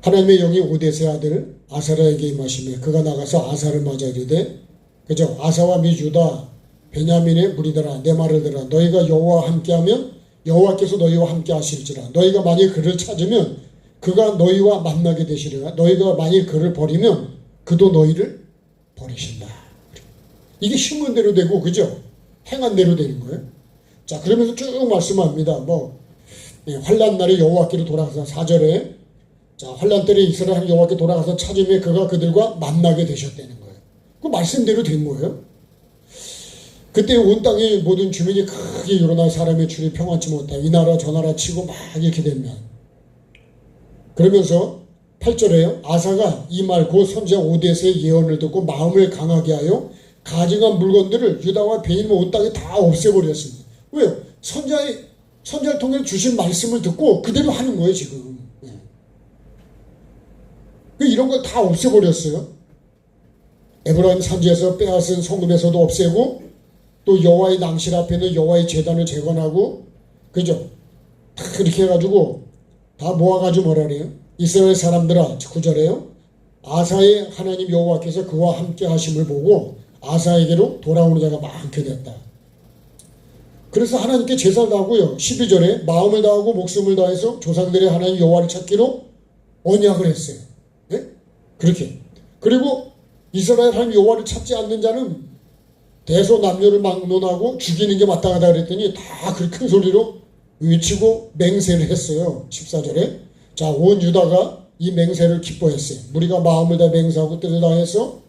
하나님의 영이 오데스의 아들 아사랴에게 임하시며 그가 나가서 아사를 맞아 이르되, 그죠? 아사와 및 유다 베냐민의 무리들아, 내 말을 들으라. 너희가 여호와와 함께하면 여호와께서 너희와 함께 하실지라. 너희가 만일 그를 찾으면 그가 너희와 만나게 되시리라. 너희가 만일 그를 버리면 그도 너희를 버리신다. 이게 심은 대로 되고, 그죠? 행한 대로 되는 거예요. 자, 그러면서 쭉 말씀합니다. 환난 날에 여호와께로 돌아가서 4절에, 자, 환난 때에 이스라엘 여호와께 돌아가서 찾으며 그가 그들과 만나게 되셨다는 거예요. 그 말씀대로 된 거예요. 그때 온 땅의 모든 주민이 크게 일어나 사람의 줄이 평안치 못하고 이 나라 저 나라 치고 막 이렇게 되면, 그러면서 8절에요. 아사가 이 말 곧 선지자 오데스의 예언을 듣고 마음을 강하게 하여 가증한 물건들을 유다와 베냐민 온 땅에 다 없애버렸습니다. 왜요? 선지자를 통해 주신 말씀을 듣고 그대로 하는 거예요 지금. 이런 걸 다 없애버렸어요. 에브라임 산지에서 빼앗은 성읍에서도 없애고, 또 여호와의 낭실 앞에는 여호와의 제단을 재건하고, 그죠? 다 그렇게 해가지고 다 모아가지고 뭐라 그래요? 이스라엘 사람들아, 9절에요. 아사의 하나님 여호와께서 그와 함께 하심을 보고 아사에게로 돌아오는 자가 많게 됐다. 그래서 하나님께 제사를 하고요. 12절에 마음을 다하고 목숨을 다해서 조상들의 하나님 여호와를 찾기로 언약을 했어요. 네? 그렇게. 그리고 이스라엘 하나님 여호와를 찾지 않는 자는 대소남녀를 막론하고 죽이는 게 마땅하다 그랬더니 다 그 큰 소리로 외치고 맹세를 했어요. 14절에. 자, 온 유다가 이 맹세를 기뻐했어요. 무리가 마음을 다 맹세하고 뜻을 다해서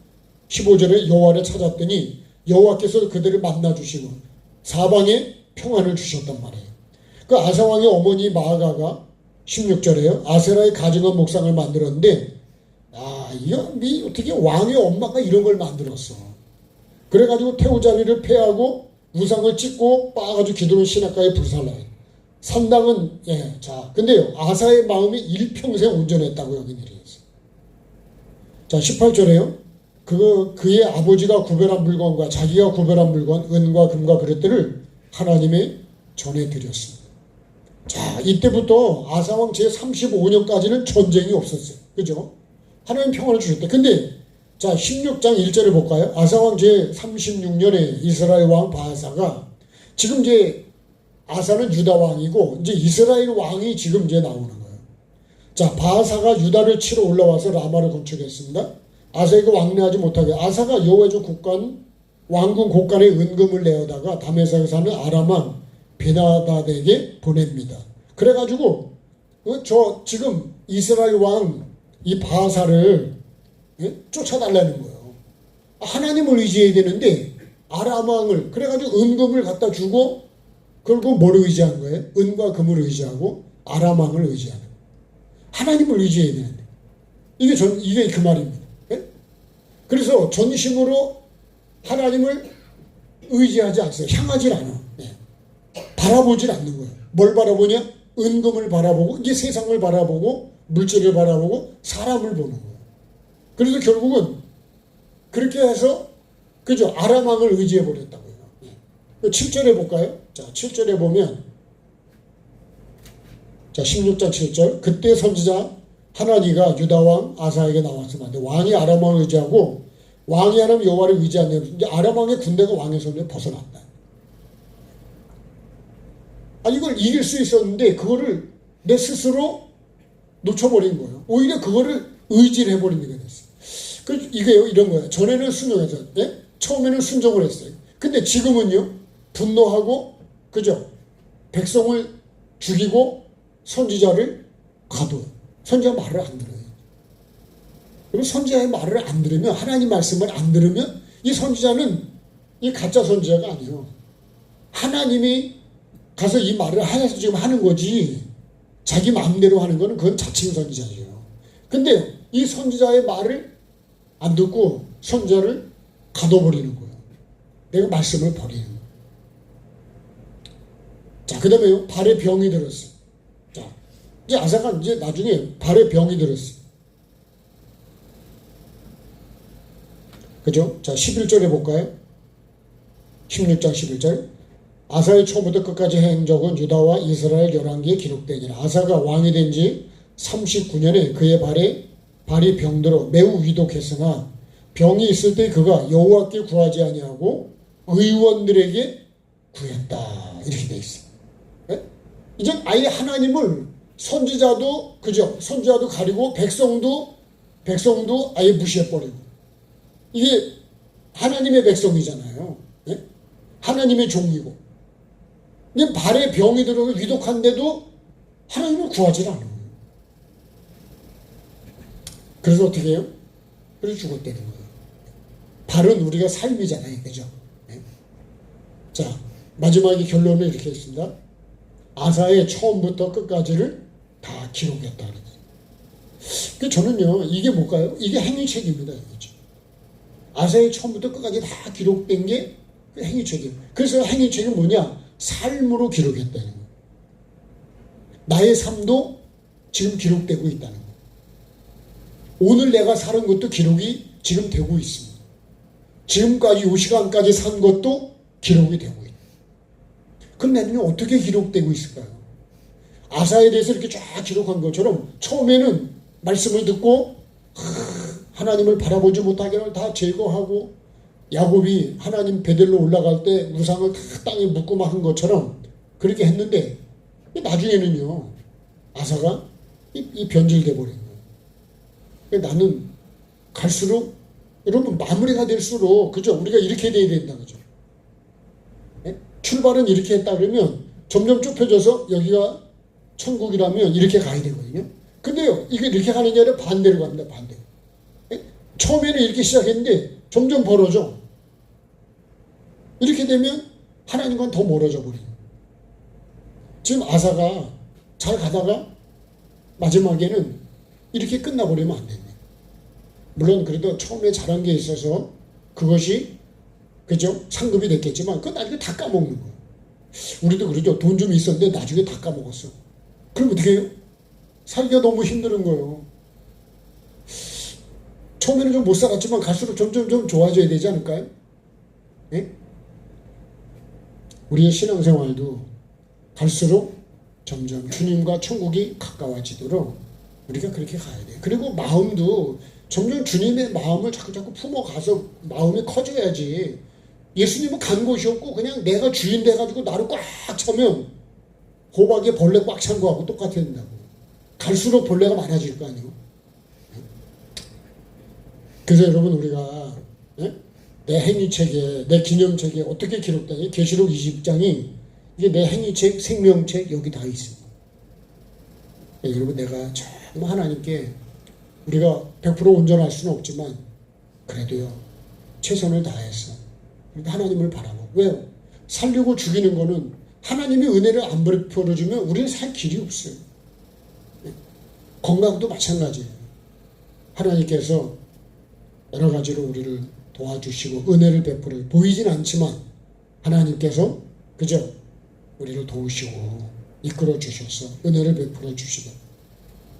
15절에 여호와를 찾았더니 여호와께서 그들을 만나주시고 사방에 평안을 주셨단 말이에요. 그 아사왕의 어머니 마아가가 16절에요. 아세라의 가증한 목상을 만들었는데, 이거 어떻게 왕의 엄마가 이런 걸 만들었어. 그래가지고 태우자리를 폐하고 우상을 찍고 빻아가지고 기도는 시냇가에 불살라요. 산당은, 근데요, 아사의 마음이 일평생 온전했다고 여기 내려있어요. 자, 18절에요. 그의 아버지가 구별한 물건과 자기가 구별한 물건, 은과 금과 그릇들을 하나님에 전해드렸습니다. 자, 이때부터 아사왕 제35년까지는 전쟁이 없었어요. 그죠? 하나님 평안을 주셨다. 근데, 자, 16장 1절을 볼까요? 아사왕 제36년에 이스라엘 왕 바하사가, 지금 이제 아사는 유다 왕이고, 이제 이스라엘 왕이 지금 이제 나오는 거예요. 자, 바하사가 유다를 치러 올라와서 라마를 건축했습니다. 아사에게 왕래하지 못하게, 아사가 여호와의 주 국관 왕궁 곳간에 은금을 내어다가 다메섹에 사는 아람 왕 베나다에게 보냅니다. 그래가지고 지금 이스라엘 왕 이 바하사를 쫓아달라는 거예요. 하나님을 의지해야 되는데 아람 왕을, 그래가지고 은금을 갖다 주고, 그리고 뭘 의지한 거예요? 은과 금을 의지하고 아람 왕을 의지하는 거예요. 하나님을 의지해야 되는데 이게 그 말입니다. 그래서 전심으로 하나님을 의지하지 않어요. 향하지 않아. 바라보질 않는 거예요. 뭘 바라보냐? 은금을 바라보고, 이게 세상을 바라보고, 물질을 바라보고, 사람을 보는 거예요. 그래서 결국은 그렇게 해서, 그죠? 아람 왕을 의지해 버렸다고요. 7절에 볼까요? 자, 7절에 보면, 자, 16장 7절. 그때 선지자 하나니가 유다왕 아사에게 나왔으면 안 돼. 왕이 아람 왕을 의지하고 왕이 하나님 여호와를 의지하는, 이제 아람 왕의 군대가 왕의 손에 벗어났다. 이걸 이길 수 있었는데 그거를 내 스스로 놓쳐버린 거예요. 오히려 그거를 의지를 해버리는 게 됐어요. 이게요, 이런 거예요. 전에는 순종해서, 처음에는 순종을 했어요. 근데 지금은요, 분노하고, 그죠? 백성을 죽이고 선지자를 가둬요. 선지자 말을 안 들어요. 그리고 선지자의 말을 안 들으면, 하나님 말씀을 안 들으면 이 선지자는 이 가짜 선지자가 아니에요. 하나님이 가서 이 말을 하여서 지금 하는 거지, 자기 마음대로 하는 거는 그건 자칭 선지자예요. 근데 이 선지자의 말을 안 듣고 선지자를 가둬버리는 거예요. 내가 말씀을 버리는 거예요. 자, 그 다음에요, 발에 병이 들었어요. 자, 이제 아사가 이제 나중에 발에 병이 들었어요. 그죠? 자, 11절에 볼까요? 16장 11절. 아사의 처음부터 끝까지 행적은 유다와 이스라엘 열왕기에 기록되니라. 아사가 왕이 된 지 39년에 그의 발이 병들어 매우 위독했으나 병이 있을 때 그가 여호와께 구하지 아니하고 의원들에게 구했다. 이렇게 돼 있어요. 네? 이제 아예 하나님을 선지자도 그죠? 선지자도 가리고 백성도 아예 무시해버리고, 이게 하나님의 백성이잖아요. 네? 하나님의 종이고, 근데 발에 병이 들어서 위독한데도 하나님을 구하지 않아요. 그래서 어떻게 해요? 그래서 죽었다는 거예요. 발은 우리가 삶이잖아요. 그죠? 네? 자, 마지막에 결론은 이렇게 했습니다. 아사의 처음부터 끝까지를 다 기록했다. 그래서 저는요, 이게 뭘까요? 이게 행위책입니다. 아사의 처음부터 끝까지 다 기록된 게 행위책이에요. 그래서 행위책이 뭐냐? 삶으로 기록했다는 거예요. 나의 삶도 지금 기록되고 있다는 거예요. 오늘 내가 사는 것도 기록이 지금 되고 있습니다. 지금까지 이 시간까지 산 것도 기록이 되고 있다. 그럼 나는 어떻게 기록되고 있을까요? 아사에 대해서 이렇게 쫙 기록한 것처럼 처음에는 말씀을 듣고 하나님을 바라보지 못하게 다 제거하고, 야곱이 하나님 베델로 올라갈 때 우상을 다 땅에 묻고 막 한 것처럼 그렇게 했는데, 나중에는요 아사가 이 변질돼 버린 거예요. 나는 갈수록, 여러분, 마무리가 될수록, 그죠? 우리가 이렇게 돼야 된다, 그죠? 네? 출발은 이렇게 했다 그러면 점점 좁혀져서 여기가 천국이라면 이렇게 가야 되거든요. 근데요, 이게 이렇게 가는 게 아니라 반대로 갑니다, 반대로. 네? 처음에는 이렇게 시작했는데 점점 벌어져. 이렇게 되면 하나님과는 더 멀어져 버려요. 지금 아사가 잘 가다가 마지막에는 이렇게 끝나버리면 안 됩니다. 물론 그래도 처음에 잘한 게 있어서 그것이, 그죠? 상급이 됐겠지만 그건 나중에 다 까먹는 거예요. 우리도 그러죠. 돈 좀 있었는데 나중에 다 까먹었어. 그럼 어떻게 해요? 살기가 너무 힘든 거예요. 처음에는 좀 못 살았지만 갈수록 점점 좀 좋아져야 되지 않을까요? 네? 우리의 신앙생활도 갈수록 점점 주님과 천국이 가까워지도록 우리가 그렇게 가야 돼요. 그리고 마음도 점점 주님의 마음을 자꾸 품어가서 마음이 커져야지. 예수님은 간 곳이 없고 그냥 내가 주인 돼가지고 나를 꽉 차면 호박에 벌레 꽉 찬 거하고 똑같아야 된다고. 갈수록 벌레가 많아질 거 아니에요. 그래서 여러분, 우리가 내 행위책에, 내 기념책에 어떻게 기록되냐? 계시록 20장이 이게 내 행위책, 생명책 여기 다 있습니다. 여러분, 내가 정말 하나님께, 우리가 100% 온전할 수는 없지만 그래도요 최선을 다해서 하나님을 바라고. 왜요? 살려고 죽이는 거는 하나님의 은혜를 안 베풀어주면 우리는 살 길이 없어요. 건강도 마찬가지예요. 하나님께서 여러 가지로 우리를 도와주시고 은혜를 베풀어 보이진 않지만 하나님께서, 그죠? 우리를 도우시고 이끌어 주셔서 은혜를 베풀어 주시고,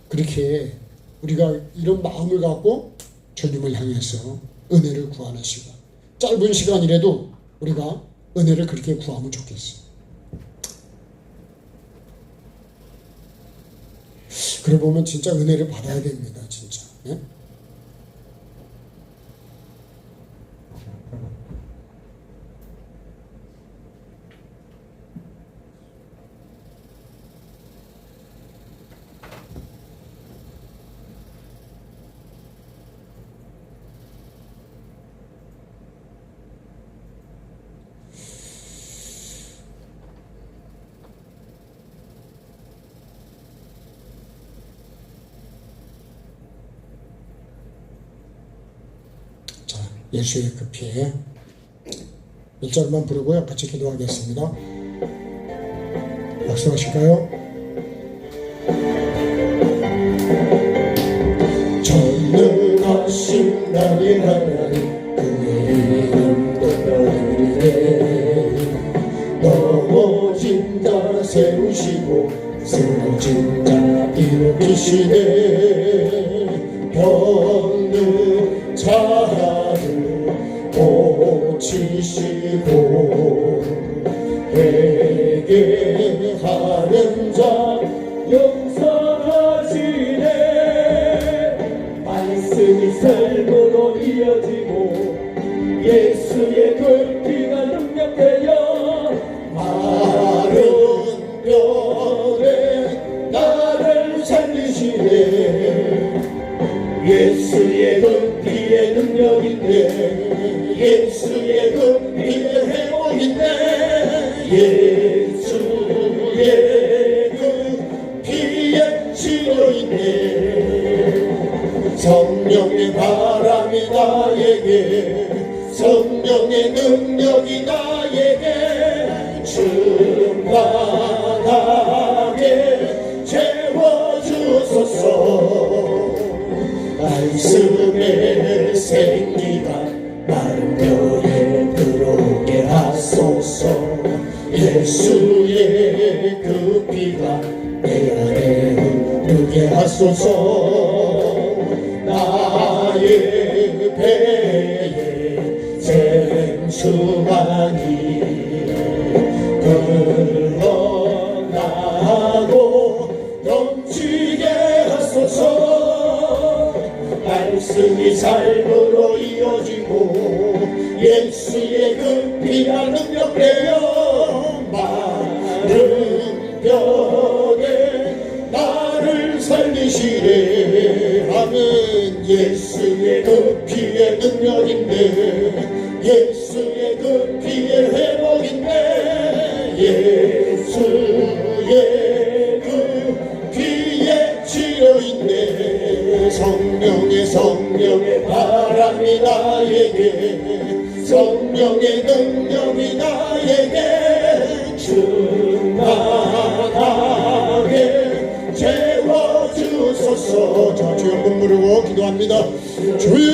그렇게 우리가 이런 마음을 갖고 주님을 향해서 은혜를 구하는 시간, 짧은 시간이라도 우리가 은혜를 그렇게 구하면 좋겠어요. 그래 보면 진짜 은혜를 받아야 됩니다, 진짜. 네? 예수의 그 피에 1절만 부르고요 같이 기도하겠습니다. 박수하실까요? 전능하신 나의 하나님, 그의 이름 높여드리네. 넘어진 자 세우시고 쓰러진 자 일으키시네. 병든 자를 고치시고 회개하는 자 용서하시네. 말씀이 삶으로 이어지고 예수의 그 피가 능력되어 마른 뼈에 나를 살리시네. 예수의 그 피의 능력인데, 예수의 그 피의 회복인데, 예수의 그 피의 치료인데, 성령의 바람이 나에게, 성령의 능력이 나에게 충만하게 채워주소서. 말씀의 생기가 마른 뼈에 들어오게 하소서. 예수의 그 피가 내 안에 흐르게 하소서. 나의 배에 생수만이 흘러나고 넘치게 하소서. 말씀이 삶으로 이어지고 예수의 그 피가 능력되어 마른 뼈에 나를 살리시네. 아멘. 예수의 그 피의 능력인데, 예수의 그 피의 회복인데, 예수의 그 피의 치료인데, 성령의 바람이 나에게, 성령의 능력이 나에게 충만하게 채워주소서. 자, 주여 한번 부르고 기도합니다. 주여,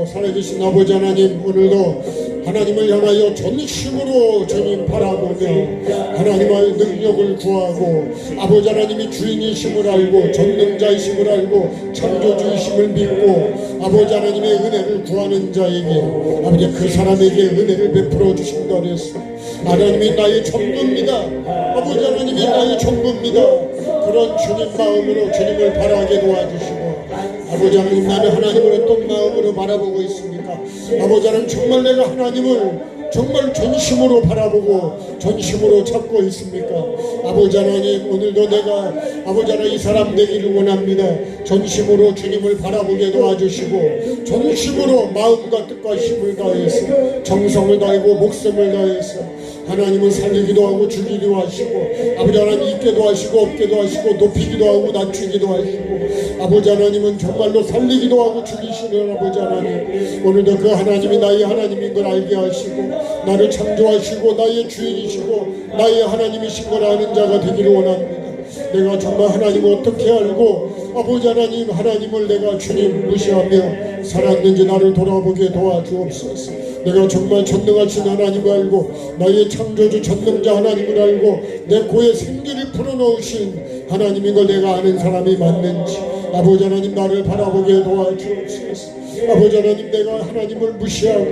살아계신 아버지 하나님, 오늘도 하나님을 향하여 전심으로 주님 바라보며 하나님의 능력을 구하고 아버지 하나님이 주인이심을 알고 전능자이심을 알고 창조주이심을 믿고 아버지 하나님의 은혜를 구하는 자에게 아버지 그 사람에게 은혜를 베풀어 주신다 그랬어. 하나님이 나의 전부입니다. 아버지 하나님이 나의 전부입니다. 그런 주님 마음으로 주님을 바라게 도와주시고 아버지 하나님, 나는 하나님을 어떤 마음으로 바라보고 있습니까? 아버지 하나님, 정말 내가 하나님을 정말 전심으로 바라보고 전심으로 찾고 있습니까? 아버지 하나님, 오늘도 내가 아버지 하나님 이 사람 되기를 원합니다. 전심으로 주님을 바라보게 도와주시고 전심으로 마음과 뜻과 힘을 다해서 정성을 다하고 목숨을 다해서 하나님은 살리기도 하고 죽이기도 하시고 아버지 하나님 있게도 하시고 없게도 하시고 높이기도 하고 낮추기도 하시고 아버지 하나님은 정말로 살리기도 하고 죽이시는 아버지 하나님, 오늘도 그 하나님이 나의 하나님인 걸 알게 하시고 나를 창조하시고 나의 주인이시고 나의 하나님이신 걸 아는 자가 되기를 원합니다. 내가 정말 하나님을 어떻게 알고 아버지 하나님, 하나님을 내가 주님 무시하며 살았는지 나를 돌아보게 도와주옵소서. 내가 정말 전능하신 하나님을 알고 나의 창조주 전능자 하나님을 알고 내 고의 생기를 풀어놓으신 하나님인 걸 내가 아는 사람이 맞는지 아버지 하나님 나를 바라보게 도와주옵소서. 아버지 하나님, 내가 하나님을 무시하고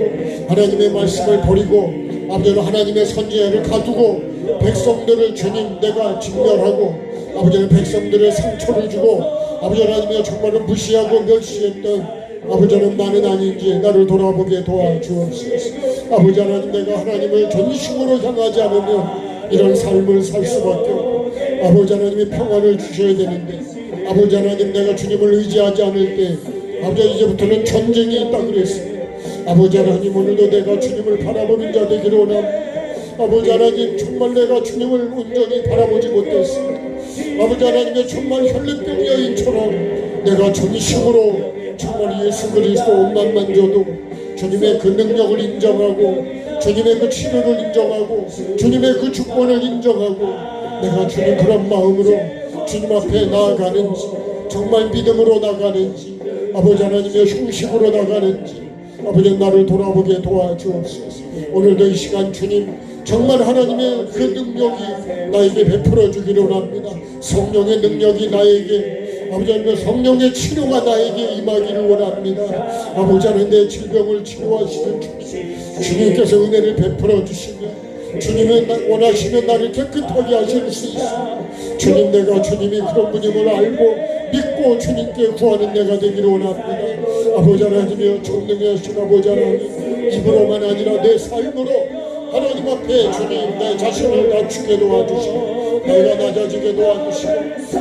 하나님의 말씀을 버리고 아버지 하나님의 선지자를 가두고 백성들을 주님 내가 진멸하고 아버지 하나님 백성들의 상처를 주고 아버지 하나님의 정말로 무시하고 멸시했던 아버지 하나님 나는 아닌지 나를 돌아보게 도와주옵소서. 아버지 하나님, 내가 하나님을 전심으로 향하지 않으면 이런 삶을 살 수밖에 없고 아버지 하나님이 평안을 주셔야 되는데 아버지 하나님, 내가 주님을 의지하지 않을 때 아버지 이제부터는 전쟁이 있다 그랬습니다. 아버지 하나님, 오늘도 내가 주님을 바라보는 자 되기를 원합니다. 아버지 하나님, 정말 내가 주님을 온전히 바라보지 못했습니다. 아버지 하나님의 정말 혈렙병 여인처럼 내가 전심으로 정말 예수 그리스도 옷만 만져도 주님의 그 능력을 인정하고 주님의 그 치료를 인정하고 주님의 그 주권을 인정하고 내가 주님 그런 마음으로 주님 앞에 나아가는지 정말 믿음으로 나가는지 아버지 하나님의 형식으로 나가는지 아버지 나를 돌아보게 도와주옵소서. 오늘도 이 시간 주님 정말 하나님의 그 능력이 나에게 베풀어 주기를 원합니다. 성령의 능력이 나에게 아버지 하나님 성령의 치료가 나에게 임하기를 원합니다. 아버지 하나님 내 질병을 치료하시는 주님께서 은혜를 베풀어 주시며 주님은 원하시면 나를 깨끗하게 하실 수 있습니다. 주님 내가 주님이 그런 분임을 알고 믿고 주님께 구하는 내가 되기를 원합니다. 아버지 하나님이여 전능하신 아버지 하나님 입으로만 아니라 내 삶으로 하나님 앞에 주님 내 자신을 낮추게 도와주시고 내가 낮아지게 도와주시고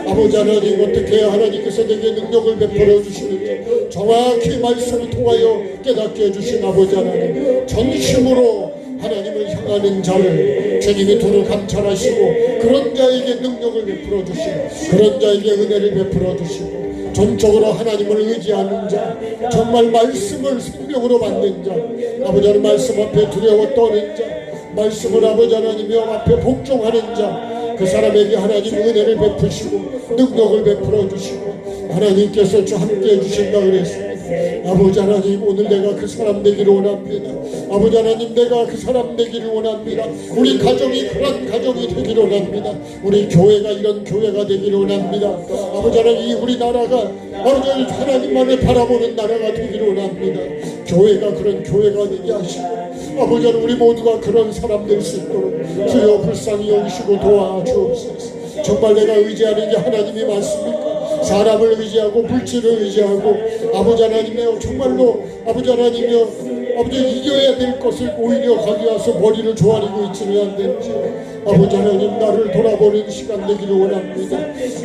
아버지 하나님 어떻게 하나님께서 내게 능력을 베풀어 주시는지 정확히 말씀을 통하여 깨닫게 해주신 아버지 하나님 전심으로 하나님을 향하는 자를 주님이 두루 감찰하시고 그런 자에게 능력을 베풀어 주시고 그런 자에게 은혜를 베풀어 주시고 전적으로 하나님을 의지하는 자 정말 말씀을 생명으로 받는 자 아버지 하나님 말씀 앞에 두려워 떠는 자 말씀을 아버지 하나님 앞에 복종하는 자 그 사람에게 하나님 은혜를 베푸시고 능력을 베풀어 주시고 하나님께서 주 함께 해주신다 그랬습니다. 아버지 하나님 오늘 내가 그 사람 되기를 원합니다. 아버지 하나님 내가 그 사람 되기를 원합니다. 우리 가정이 그런 가정이 되기를 원합니다. 우리 교회가 이런 교회가 되기를 원합니다. 아버지 하나님 이 우리나라가 아버지 하나님만을 바라보는 나라가 되기를 원합니다. 교회가 그런 교회가 되게 하시고 아버지 하나님 우리 모두가 그런 사람 될 수 있도록 주여 불쌍히 여기시고 도와주옵소서. 정말 내가 의지하는 게 하나님이 맞습니까? 사람을 의지하고 물질을 의지하고 아버지 하나님이여 정말로 아버지 하나님이여 아버지 이겨야 될 것을 오히려 가기 와서 머리를 조아리고 있지는 않는지 아버지 하나님 나를 돌아보는 시간 되기를 원합니다.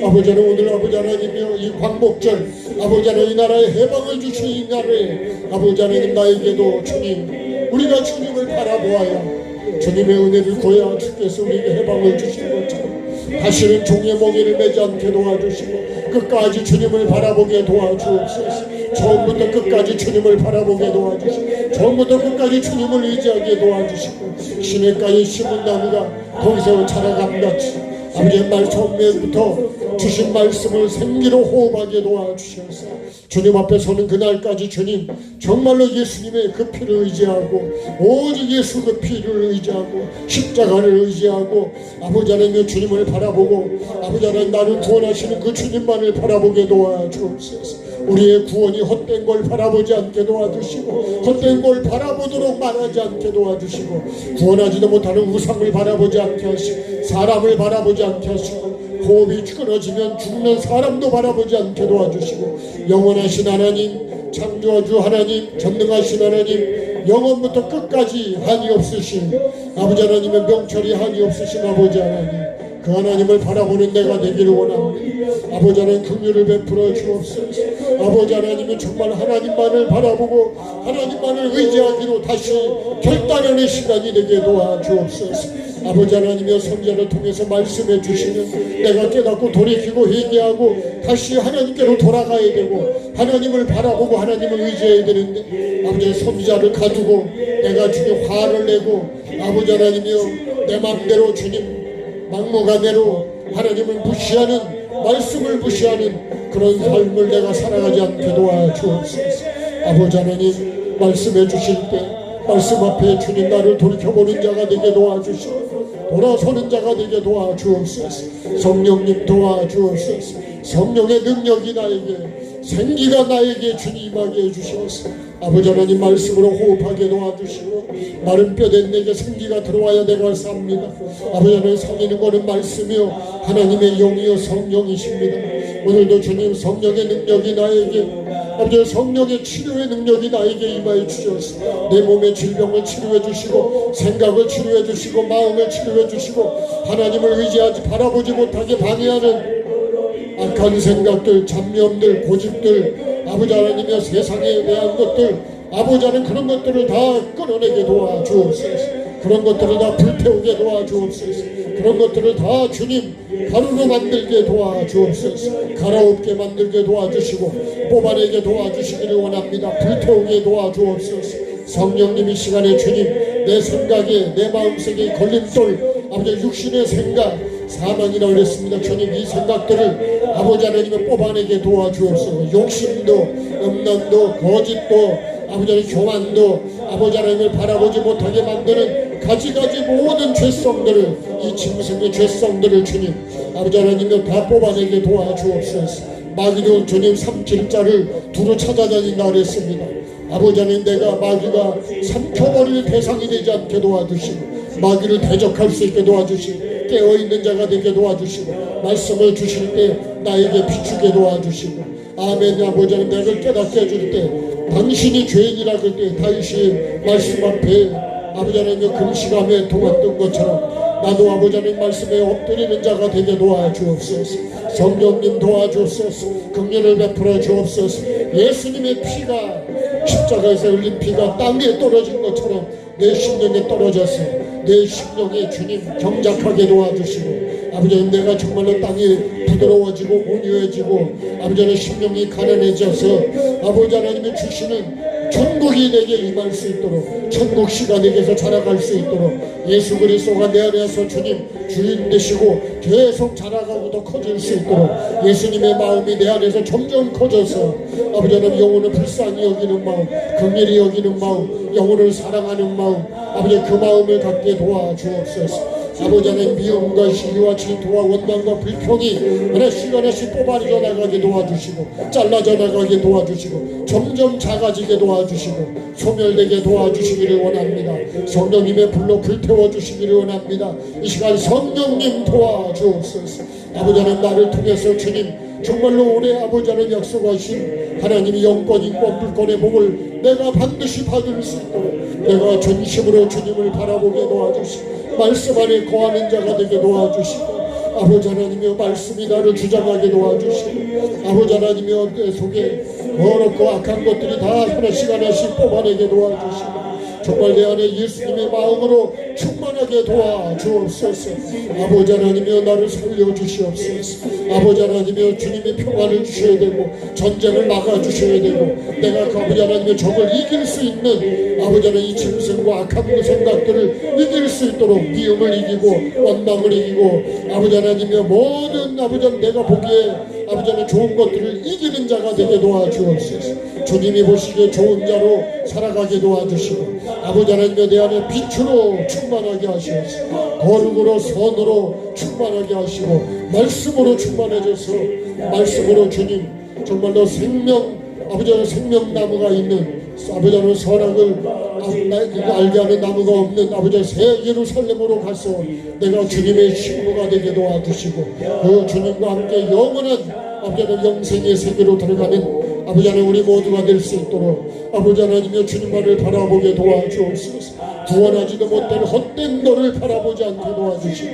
아버지 하나님 오늘 아버지 하나님이여 이 광복절 아버지 하나님 이 나라에 해방을 주신 이 나라에 아버지 하나님 나에게도 주님 우리가 주님을 바라보아야 주님의 은혜를 구해야 주께서 우리에게 해방을 주신 것처럼 다시는 종의 멍에를 매지 않게 도와주시고 끝까지 주님을 바라보게 도와주옵소서. 처음부터 끝까지 주님을 바라보게 도와주시고 처음부터 끝까지 주님을 의지하게 도와주시고 시냇가에 심은 나무가 거기서 자라감같이 아버지의 말 처음부터 주신 말씀을 생기로 호흡하게 도와주셔서 주님 앞에 서는 그날까지 주님 정말로 예수님의 그 피를 의지하고 오직 예수 그 피를 의지하고 십자가를 의지하고 아버지 하나님 주님을 바라보고 아버지 하나님 나를 구원하시는 그 주님만을 바라보게 도와주옵소서. 우리의 구원이 헛된 걸 바라보지 않게 도와주시고 헛된 걸 바라보도록 말하지 않게 도와주시고 구원하지도 못하는 우상을 바라보지 않게 하시고 사람을 바라보지 않게 하시고 호흡이 끊어지면 죽는 사람도 바라보지 않게 도와주시고 영원하신 하나님 창조주 하나님 전능하신 하나님 영원부터 끝까지 한이 없으신 아버지 하나님의 명철이 한이 없으신 아버지 하나님 그 하나님을 바라보는 내가 되기를 원합니다. 아버지 하나님 긍휼을 베풀어 주옵소서. 아버지 하나님은 정말 하나님만을 바라보고 하나님만을 의지하기로 다시 결단하는 시간이 되게 도와주옵소서. 아버지 하나님의 선자를 통해서 말씀해 주시는 내가 깨닫고 돌이키고 회개하고 다시 하나님께로 돌아가야 되고 하나님을 바라보고 하나님을 의지해야 되는데 아버지의 선자를 가두고 내가 주님 화를 내고 아버지 하나님이여 내 마음대로 주님 막무가내로 하나님을 무시하는 말씀을 무시하는 그런 삶을 내가 살아가지 않게 도와주옵소서. 아버지 하나님 말씀해 주실 때 말씀 앞에 주님 나를 돌이켜보는 자가 되게 도와주시고 돌아서는 자가 되게 도와주옵소서. 성령님 도와주옵소서. 성령의 능력이 나에게 생기가 나에게 주님 임하게 해주시옵소서. 아버지 하나님 말씀으로 호흡하게 도와주시고 마른 뼈된 내게 생기가 들어와야 내가 삽니다. 아버지 하나님 살리는 것은 말씀이요 하나님의 영이요 성령이십니다. 오늘도 주님 성령의 능력이 나에게 아버지 성령의 치료의 능력이 나에게 임하여 주셔서 내 몸의 질병을 치료해 주시고 생각을 치료해 주시고 마음을 치료해 주시고 하나님을 의지하지 바라보지 못하게 방해하는 악한 생각들, 잡념들, 고집들, 아버지 하나님의 세상에 대한 것들, 아버지 하나님 그런 것들을 다 끊어내게 도와주옵소서. 그런 것들을 다 불태우게 도와주옵소서. 그런 것들을 다 주님 가루로 만들게 도와주옵소서. 갈아엎게 만들게 도와주시고 뽑아내게 도와주시기를 원합니다. 불태우게 도와주옵소서. 성령님이 시간에 주님 내 생각에 내 마음속에 걸림돌 아버지 육신의 생각 사망이라고 그랬습니다. 주님 이 생각들을 아버지 하나님을 뽑아내게 도와주옵소서. 욕심도 음란도 거짓도 아버지 하나님 교만도 아버지 하나님을 바라보지 못하게 만드는 가지가지 모든 죄성들을 이 짐승의 죄성들을 주님 아버지 하나님을 다 뽑아내게 도와주옵소서. 마귀도 주님 삼킬자를 두루 찾아다닌다 그랬습니다. 아버지 하나님, 내가 마귀가 삼켜버릴 대상이 되지 않게 도와주시고 마귀를 대적할 수 있게 도와주시고 깨어있는 자가 되게 도와주시고 말씀을 주실 때 나에게 비추게 도와주시고 아멘. 아버지 하나님, 내가 깨닫게 해줄 때 당신이 죄인이라 그럴 때 다윗이 말씀 앞에 아버지 하나님 금식함에 동았던 것처럼 나도 아버지 하나님 말씀에 엎드리는 자가 되게 도와주옵소서. 성령님 도와주옵소서. 긍휼을 베풀어 주옵소서. 예수님의 피가 십자가에서 흘린 피가 땅에 떨어진 것처럼 내 심령에 떨어져서 내 심령에 주님 경작하게 도와주시고 아버지 하나님, 내가 정말로 땅이 부드러워지고 온유해지고 아버지 하나님 심령이 가난해져서 아버지 하나님이 주시는 천국이 내게 임할 수 있도록 천국 시간에게서 자라갈 수 있도록 예수 그리스도가 내 안에서 주님 주인 되시고 계속 자라가고 더 커질 수 있도록 예수님의 마음이 내 안에서 점점 커져서 아버지 하나님 영혼을 불쌍히 여기는 마음, 긍휼히 여기는 마음, 영혼을 사랑하는 마음, 아버지 그 마음을 갖게 도와주옵소서. 아버지 하나님, 미움과 시기와 질투와 원망과 불평이 하나씩 하나씩 뽑아져 나가게 도와주시고 잘라져 나가게 도와주시고 점점 작아지게 도와주시고 소멸되게 도와주시기를 원합니다. 성령님의 불로 불태워 주시기를 원합니다. 이 시간 성령님 도와주옵소서. 아버지 하나님, 나를 통해서 주님 정말로 올해 아버지 하나님 약속하신 하나님이 영권 인권 불권의 복을 내가 반드시 받을 수 있도록 내가 전심으로 주님을 바라보게 도와주시고 말씀 안에 거하는 자가 되게 도와주시고 아버지 하나님이여 말씀이 나를 주장하게 도와주시고 아버지 하나님이여 내 속에 더럽고 악한 것들이 다 하나씩 하나씩 뽑아내게 도와주시고 정말 내 안에 예수님의 마음으로 충만하게 도와주옵소서. 아버지 하나님이여 나를 살려주시옵소서. 아버지 하나님이여 주님의 평안을 주셔야 되고 전쟁을 막아주셔야 되고 내가 그 아버지 하나님의 적을 이길 수 있는 아버지 하나님 이 짐승과 악한 그 생각들을 이길 수 있도록 미움을 이기고 원망을 이기고 아버지 하나님이여 모든 아버지 하나님 내가 보기에 아버지 하나님 좋은 것들을 이기는 자가 되게 도와주옵소서. 주님이 보시기에 좋은 자로 살아가게 도와주시고 아버지 하나님의 내 안에 빛으로 충만하게 하시옵소서. 거룩으로 선으로 충만하게 하시고 말씀으로 충만해져서 말씀으로 주님 정말로 생명 아버지 하나님 생명나무가 있는 아버지 하나님 선악을 알게 하는 나무가 없는 아버지 새 예루살렘으로 가서 내가 주님의 식구가 되게 도와주시고 그 주님과 함께 영원한 아버지 하나님 영생의 세계로 들어가는 아버지 하나님 우리 모두가 될 수 있도록 아버지 하나님여 주님만을 바라보게 도와주옵소서. 구원하지도 못할 헛된 너를 바라보지 않게 도와주시고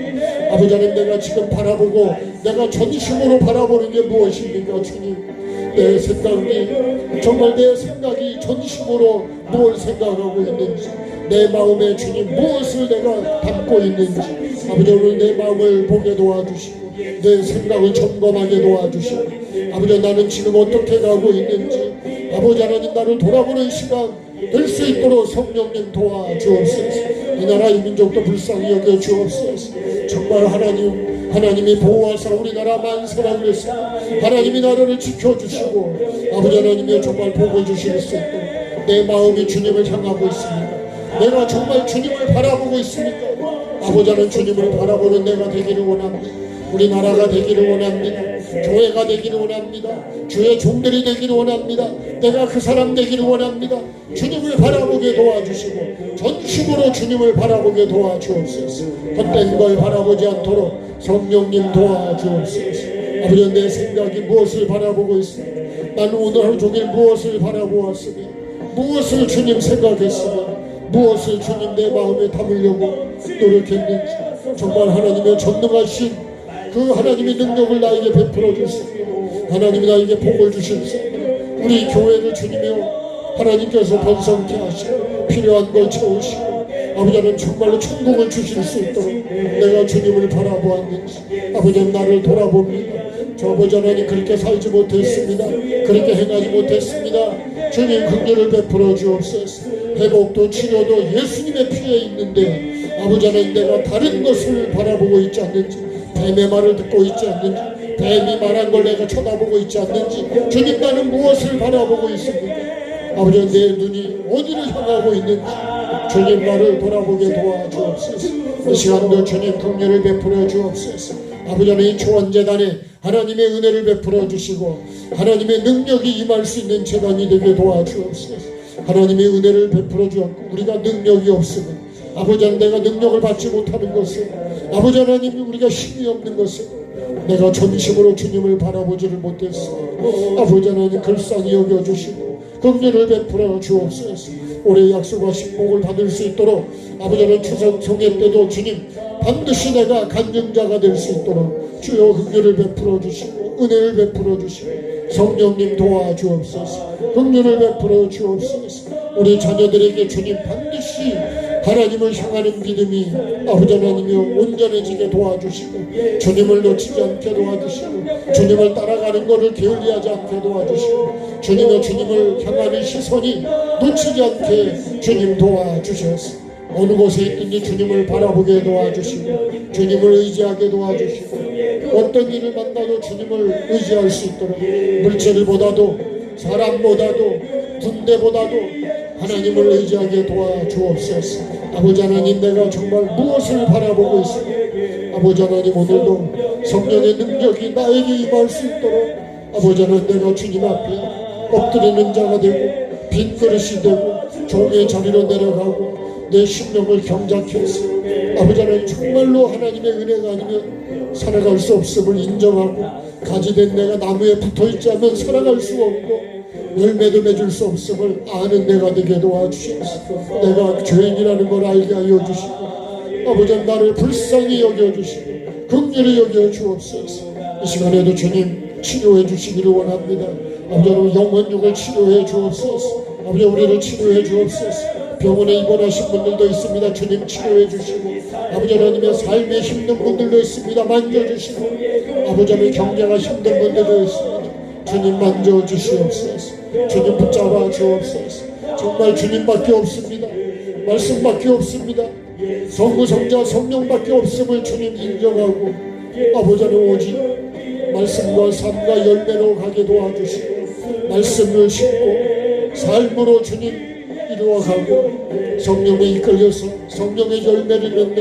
아버지 하나님 내가 지금 바라보고 내가 전심으로 바라보는 게 무엇입니까 주님. 내 생각이 정말 내 생각이 전심으로 무엇을 생각하고 있는지 내 마음에 주님 무엇을 내가 담고 있는지 아버지 오늘 내 마음을 보게 도와주시고 내 생각을 점검하게 도와주시고 아버지 나는 지금 어떻게 가고 있는지 아버지 하나님 나를 돌아보는 시간 될 수 있도록 성령님 도와주옵소서. 이 나라 이 민족도 불쌍히 여겨 주옵소서. 정말 하나님이 보호하사 우리나라 만세라 그랬습니다. 하나님이 나라를 지켜주시고 아버지 하나님이 정말 복을 주실 수 있도록 내 마음이 주님을 향하고 있습니다. 내가 정말 주님을 바라보고 있습니까? 아버지 하나님 주님을 바라보는 내가 되기를 원합니다. 우리나라가 되기를 원합니다. 교회가 되기를 원합니다. 주의 종들이 되기를 원합니다. 내가 그 사람 되기를 원합니다. 주님을 바라보게 도와주시고 전심으로 주님을 바라보게 도와주옵소서. 헛된 걸 바라보지 않도록 성령님 도와주옵소서. 아버지 내 생각이 무엇을 바라보고 있습니까? 나는 오늘 하루 종일 무엇을 바라보았으며 무엇을 주님 생각했으며 무엇을 주님 내 마음에 담으려고 노력했는지 정말 하나님의 전능하신 그 하나님의 능력을 나에게 베풀어 주시고 하나님이 나에게 복을 주십시오. 우리 교회를 주님이여 하나님께서 번성케 하시고 필요한 걸 채우시고 아버지 하나님 정말로 천국을 주실 수 있도록 내가 주님을 바라보았는지 아버지 하나님 나를 돌아봅니다. 저 아버지 하나님 그렇게 살지 못했습니다. 그렇게 행하지 못했습니다. 주님 긍휼을 베풀어 주옵소서. 회복도 치료도 예수님의 피에 있는데 아버지 하나님 내가 다른 것을 바라보고 있지 않는지 뱀의 말을 듣고 있지 않는지 뱀이 말한 걸 내가 쳐다보고 있지 않는지 주님 나는 무엇을 바라보고 있습니까? 아버지 내 눈이 어디를 향하고 있는지 주님 나를 돌아보게 도와주옵소서. 이 시간도 주님 긍휼을 베풀어 주옵소서. 아버지 하나님 초원재단에 하나님의 은혜를 베풀어 주시고 하나님의 능력이 임할 수 있는 재단이 되게 도와주옵소서. 하나님의 은혜를 베풀어 주었고 우리가 능력이 없으면 아버지 하나님 내가 능력을 받지 못하는 것은 아버지 하나님 우리가 힘이 없는 것은 내가 전심으로 주님을 바라보지를 못했어. 아버지 하나님 불쌍히 여겨주시고 긍휼을 베풀어 주옵소서. 올해 약속하신 복을 받을 수 있도록 아버지 하나님 추석 송해 때도 주님 반드시 내가 간증자가 될 수 있도록 주여 긍휼을 베풀어 주시고 은혜를 베풀어 주시고 성령님 도와주옵소서. 긍휼을 베풀어 주옵소서. 우리 자녀들에게 주님 반드시 하나님을 향하는 믿음이 아버지 하나님이여 온전해지게 도와주시고 주님을 놓치지 않게 도와주시고 주님을 따라가는 것을 게을리하지 않게 도와주시고 주님을 향하는 시선이 놓치지 않게 주님 도와주셔서 어느 곳에 있든지 주님을 바라보게 도와주시고 주님을 의지하게 도와주시고 어떤 일을 만나도 주님을 의지할 수 있도록 물질보다도 사람보다도 군대보다도 하나님을 의지하게 도와주옵소서. 아버지 하나님 내가 정말 무엇을 바라보고 있습니까? 아버지 하나님 오늘도 성령의 능력이 나에게 임할 수 있도록 아버지 하나님 내가 주님 앞에 엎드리는 자가 되고 빈 그릇이 되고 종의 자리로 내려가고 내 심령을 경작해 해서 아버지 하나님 정말로 하나님의 은혜가 아니면 살아갈 수 없음을 인정하고 가지된 내가 나무에 붙어있지 않으면 살아갈 수 없고 열매도 맺을 수 없음을 아는 내가 되게 도와주시옵소서. 내가 죄인이라는 걸 알게 하여 주시고 아버지 하나님 나를 불쌍히 여겨주시고 긍휼히 여겨주옵소서. 이 시간에도 주님 치료해 주시기를 원합니다. 아버지 하나님 영혼육을 치료해 주옵소서. 아버지 우리를 치료해 주옵소서. 병원에 입원하신 분들도 있습니다. 주님 치료해 주시고 아버지 하나님의 삶에 힘든 분들도 있습니다. 만져주시고 아버지 하나님 경제가 힘든 분들도 있습니다. 주님 만져주시옵소서. 주님 붙잡아 주옵소서. 정말 주님밖에 없습니다. 말씀밖에 없습니다. 성부 성자 성령밖에 없음을 주님 인정하고 아버지 하나님 오직 말씀과 삶과 열매로 가게 도와주시고 말씀을 심고 삶으로 주님 이루어가고 성령에 이끌려서 성령의 열매를 맺는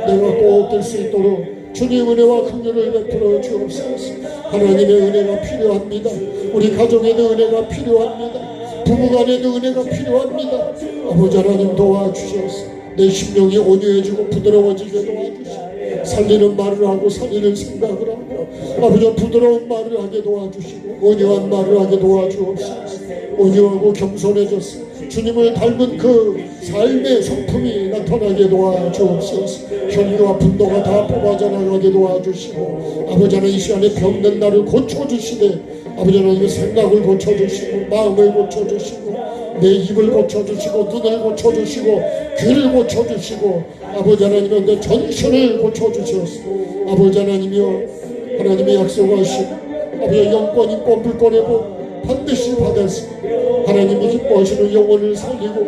내가 꼭 될 수 있도록 주님 은혜와 긍휼을 베풀어 주옵소서. 하나님의 은혜가 필요합니다. 우리 가정에도 은혜가 필요합니다. 부부간에도 은혜가 필요합니다. 아버지 하나님 도와주셔서 내 심령이 온유해지고 부드러워지게 도와주시고 살리는 말을 하고 살리는 생각을 하고 아버지 부드러운 말을 하게 도와주시고 온유한 말을 하게 도와주옵소서. 온유하고 겸손해졌어 주님을 닮은 그 삶의 성품이 나타나게 도와주옵소서. 혈기와 분노가 다 뽑아져 나가게 도와주시고 아버지 하나님 이 시간에 병든 나를 고쳐주시되 아버지 하나님 생각을 고쳐주시고 마음을 고쳐주시고 내 입을 고쳐주시고 눈을 고쳐주시고 귀를 고쳐주시고 아버지 하나님은 내 전신을 고쳐주셔서 아버지 하나님이여 하나님의 약속하신 아버지 영권인 뽑을 복 반드시 받았습니다. 하나님이 기뻐하시는 영혼을 살리고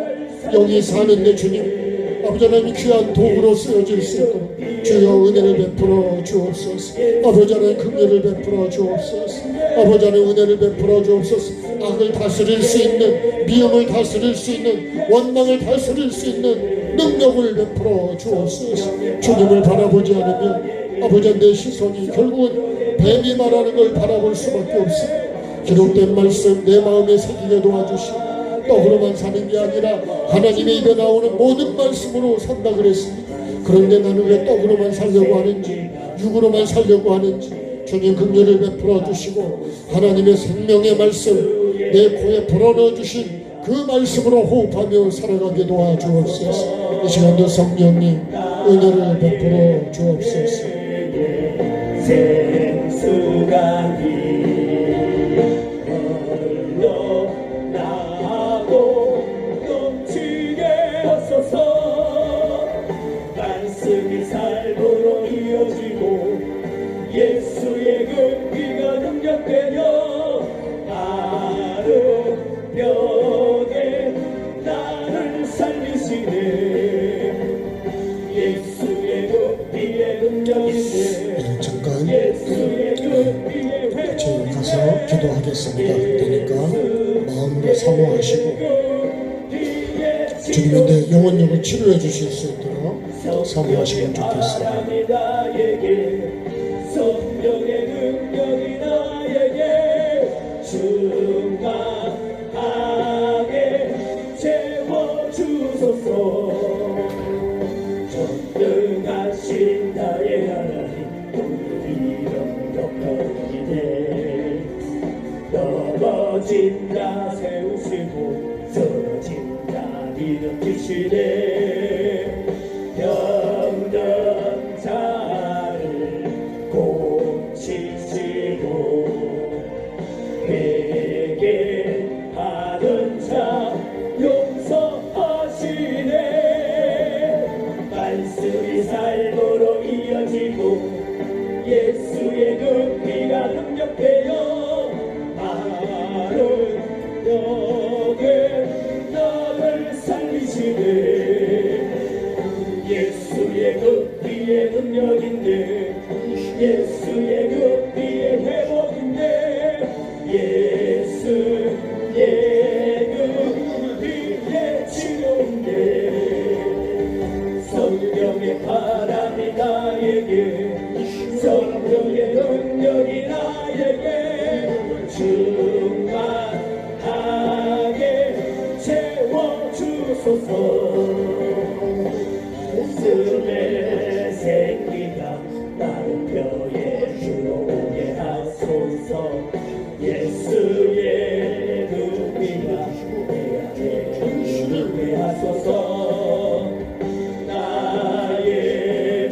영이 사는데 주님 아버지 하나님 귀한 도구로 쓰여질 수 있도록 주여 은혜를 베풀어 주옵소서. 아버지 하나님 긍휼을 베풀어 주옵소서. 아버지 하나님 은혜를 베풀어 주옵소서. 악을 다스릴 수 있는 미움을 다스릴 수 있는 원망을 다스릴 수 있는 능력을 베풀어 주옵소서. 주님을 바라보지 않으면 아버지 하나님 내 시선이 결국은 뱀이 말하는 걸 바라볼 수밖에 없습니다. 기록된 말씀 내 마음에 새기게 도와주시고 떡으로만 사는 게 아니라 하나님의 입에 나오는 모든 말씀으로 산다 그랬습니다. 그런데 나는 왜 떡으로만 살려고 하는지 육으로만 살려고 하는지 주님 긍휼을 베풀어 주시고 하나님의 생명의 말씀 내 코에 불어넣어 주신 그 말씀으로 호흡하며 살아가게 도와주옵소서. 이 시간도 성령님 은혜를 베풀어 주옵소서. 말씀이 삶으로 이어지고 예수의 그 피가 능력되며 하루 벽에 나를 살리시네. 예수의 그 피의 능력인데 잠깐 예수의 그 피의 같이 가서 기도하겠습니다. 그러니까 마음으로 사모하시고 주님의 내 영혼력을 치료해 주실 수 있도록 사모하시면 좋겠습니다. 살리시네 병든 자를 고치시고 회개하는 자 용서하시네 말씀이 삶으로 이어지고 예수의 그 피가 능력되어 마른 벽에 나를 살리시네 예수의 그 피의 능력인데 예수의 그 피의 회복인데 예수의 그 피의 치료인데 성령의 바람이 나에게 성령의 능력이 나에게 충만하게 채워주소서 웃음의 생기가 나는 뼈에 들어오게 하소서 예수의 그 피가 내 안에 들어오게 하소서 나의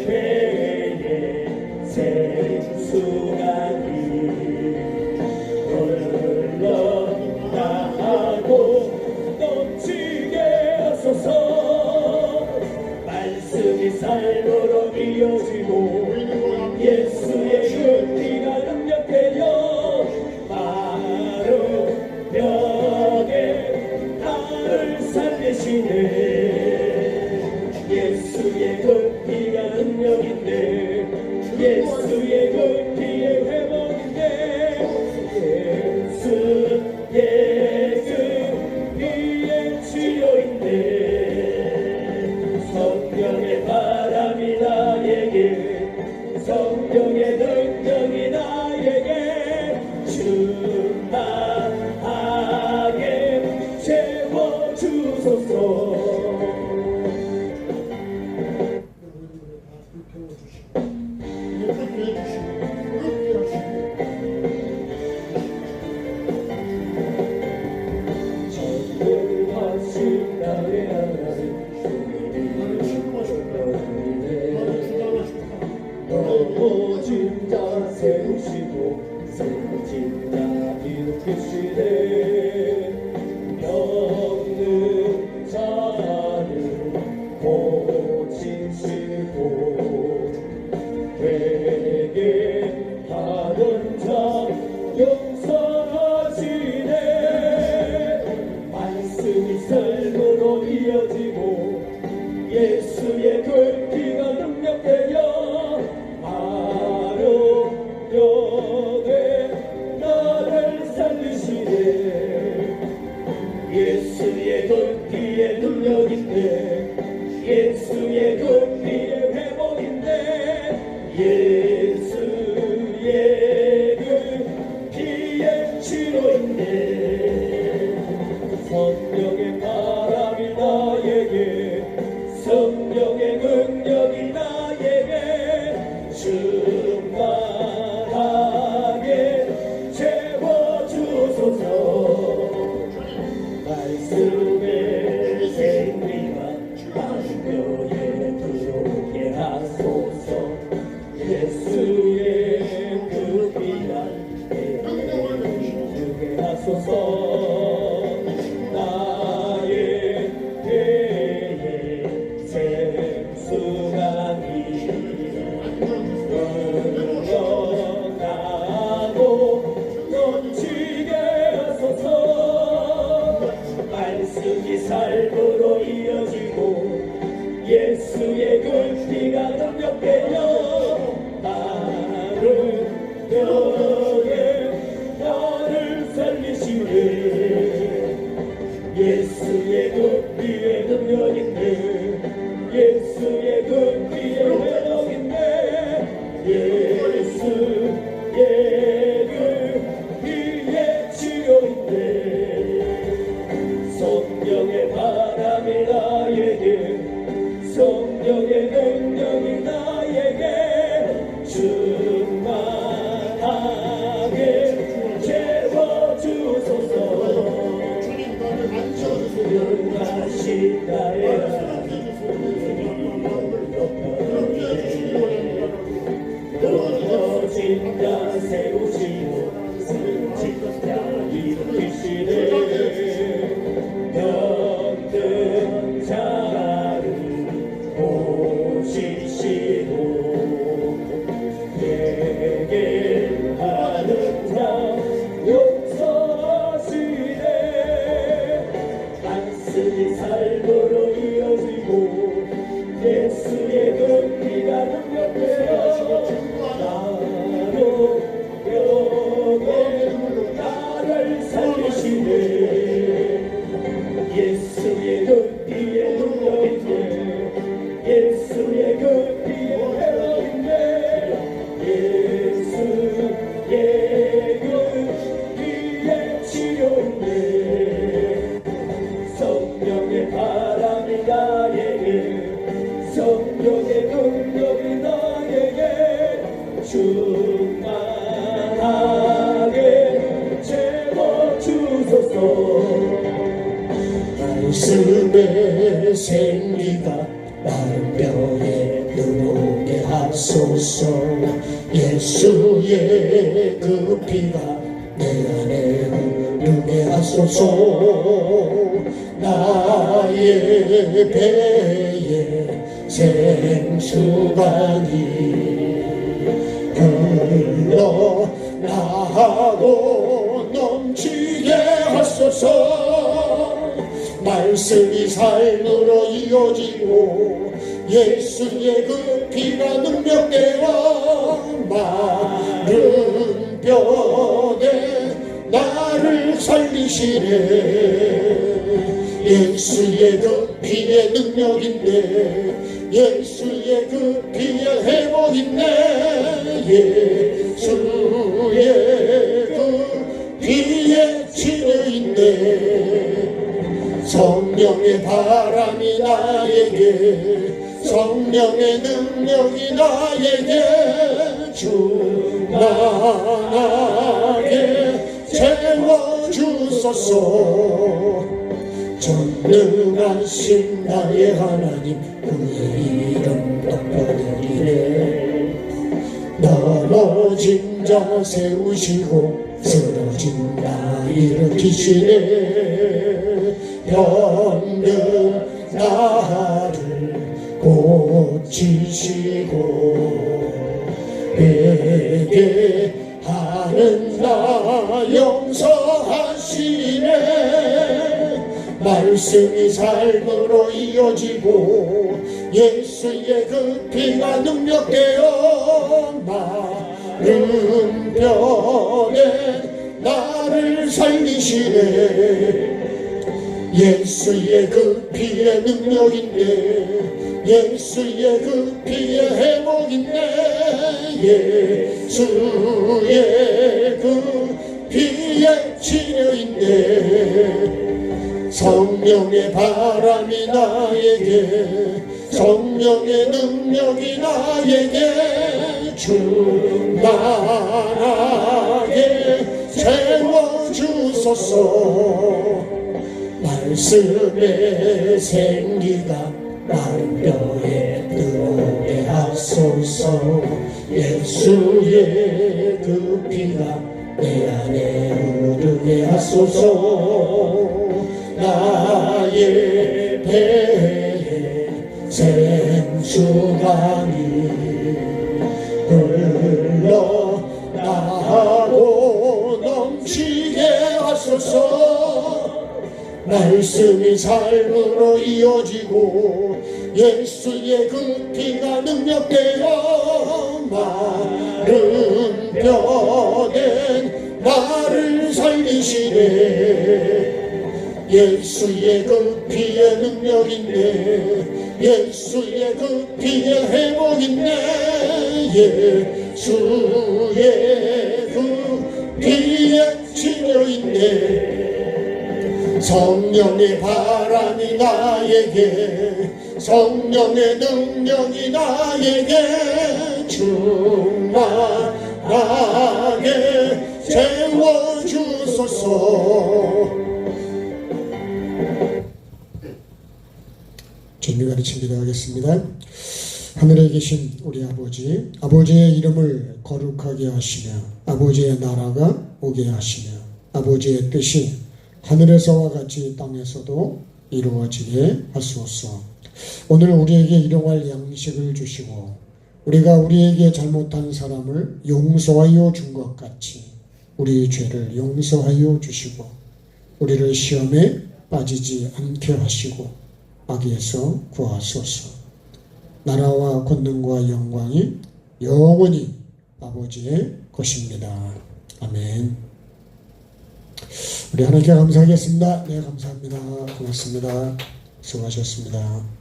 배에 생수가니 흘러나가고 넘치게 하소서 말씀이 삶으로 이어지고 예수의 그 피가 능력되어 마른 벽에 나를 살리시네 예수의 그 피가 능력인데 예수의 그 피의 회복인데 예수의 그 피의 치료인데 성령의 바람이 나에게 성령의 능력이 나에게 충만하게 채워주소서 전능하신 나의 하나님 넘어진 자 세우시고 세워진 자 일으키시네 병든 자를 고치시고 회개하는 자 용서하시네 말씀이 삶으로 이어지고 예수의 그 피가 능력되어 마른 벽에 나를 살리시네 충만하게 채워주소서. 말씀의 생기가 마른 뼈에 들어오게 하소서. 예수의 그 피가 내 안에 흐르게 하소서. 나의 배에 생수강이 흘러 나하고 넘치게 하소서. 말씀이 삶으로 이어지고 예수의 그 피가 능력되어 마른 뼈에 나를 살리시네. 예수의 그 피의 능력인데, 예수의 그 피의 회복인데, 예수의 그 피의 치료인데, 성령의 바람이 나에게, 성령의 능력이 나에게 충만하게 채워주소서. 전능하신 나의 하나님, 그의 이름 높여드리네. 넘어진 자 세우시고 쓰러진 나 일으키시네. 병든 나를 고치시고 회개하는 나 용서하시네. 말씀이 삶으로 이어지고 예수의 그 피가 능력되어 마른 뼈에 나를 살리시네. 예수의 그 피의 능력인데, 예수의 그 피의 회복인데, 예수의 그 피의 치료인데, 성령의 바람이 나에게, 성령의 능력이 나에게 충만하게 채워주소서. 말씀의 생기가 마른 뼈에 들어오게 하소서. 예수의 그 피가 내 안에 흐르게 하소서. 나의 배에 생수강이 흘러 나하고 넘치게 하소서. 말씀이 삶으로 이어지고 예수의 그 피가 능력되어 마른 뼈된 나를 살리시네. 예수의 그 피의 능력인데, 예수의 그 피의 회복인데, 예수의 그 피의 치료인데, 성령의 바람이 나에게, 성령의 능력이 나에게 충만하게 채워주소서. 주님같이 기도하겠습니다. 하늘에 계신 우리 아버지, 아버지의 이름을 거룩하게 하시며 아버지의 나라가 오게 하시며 아버지의 뜻이 하늘에서와 같이 땅에서도 이루어지게 하소서. 오늘 우리에게 일용할 양식을 주시고 우리가 우리에게 잘못한 사람을 용서하여 준 것 같이 우리의 죄를 용서하여 주시고 우리를 시험에 빠지지 않게 하시고 악에서 구하소서. 나라와 권능과 영광이 영원히 아버지의 것입니다. 아멘. 우리 하나님께 감사하겠습니다. 네, 감사합니다. 고맙습니다. 수고하셨습니다.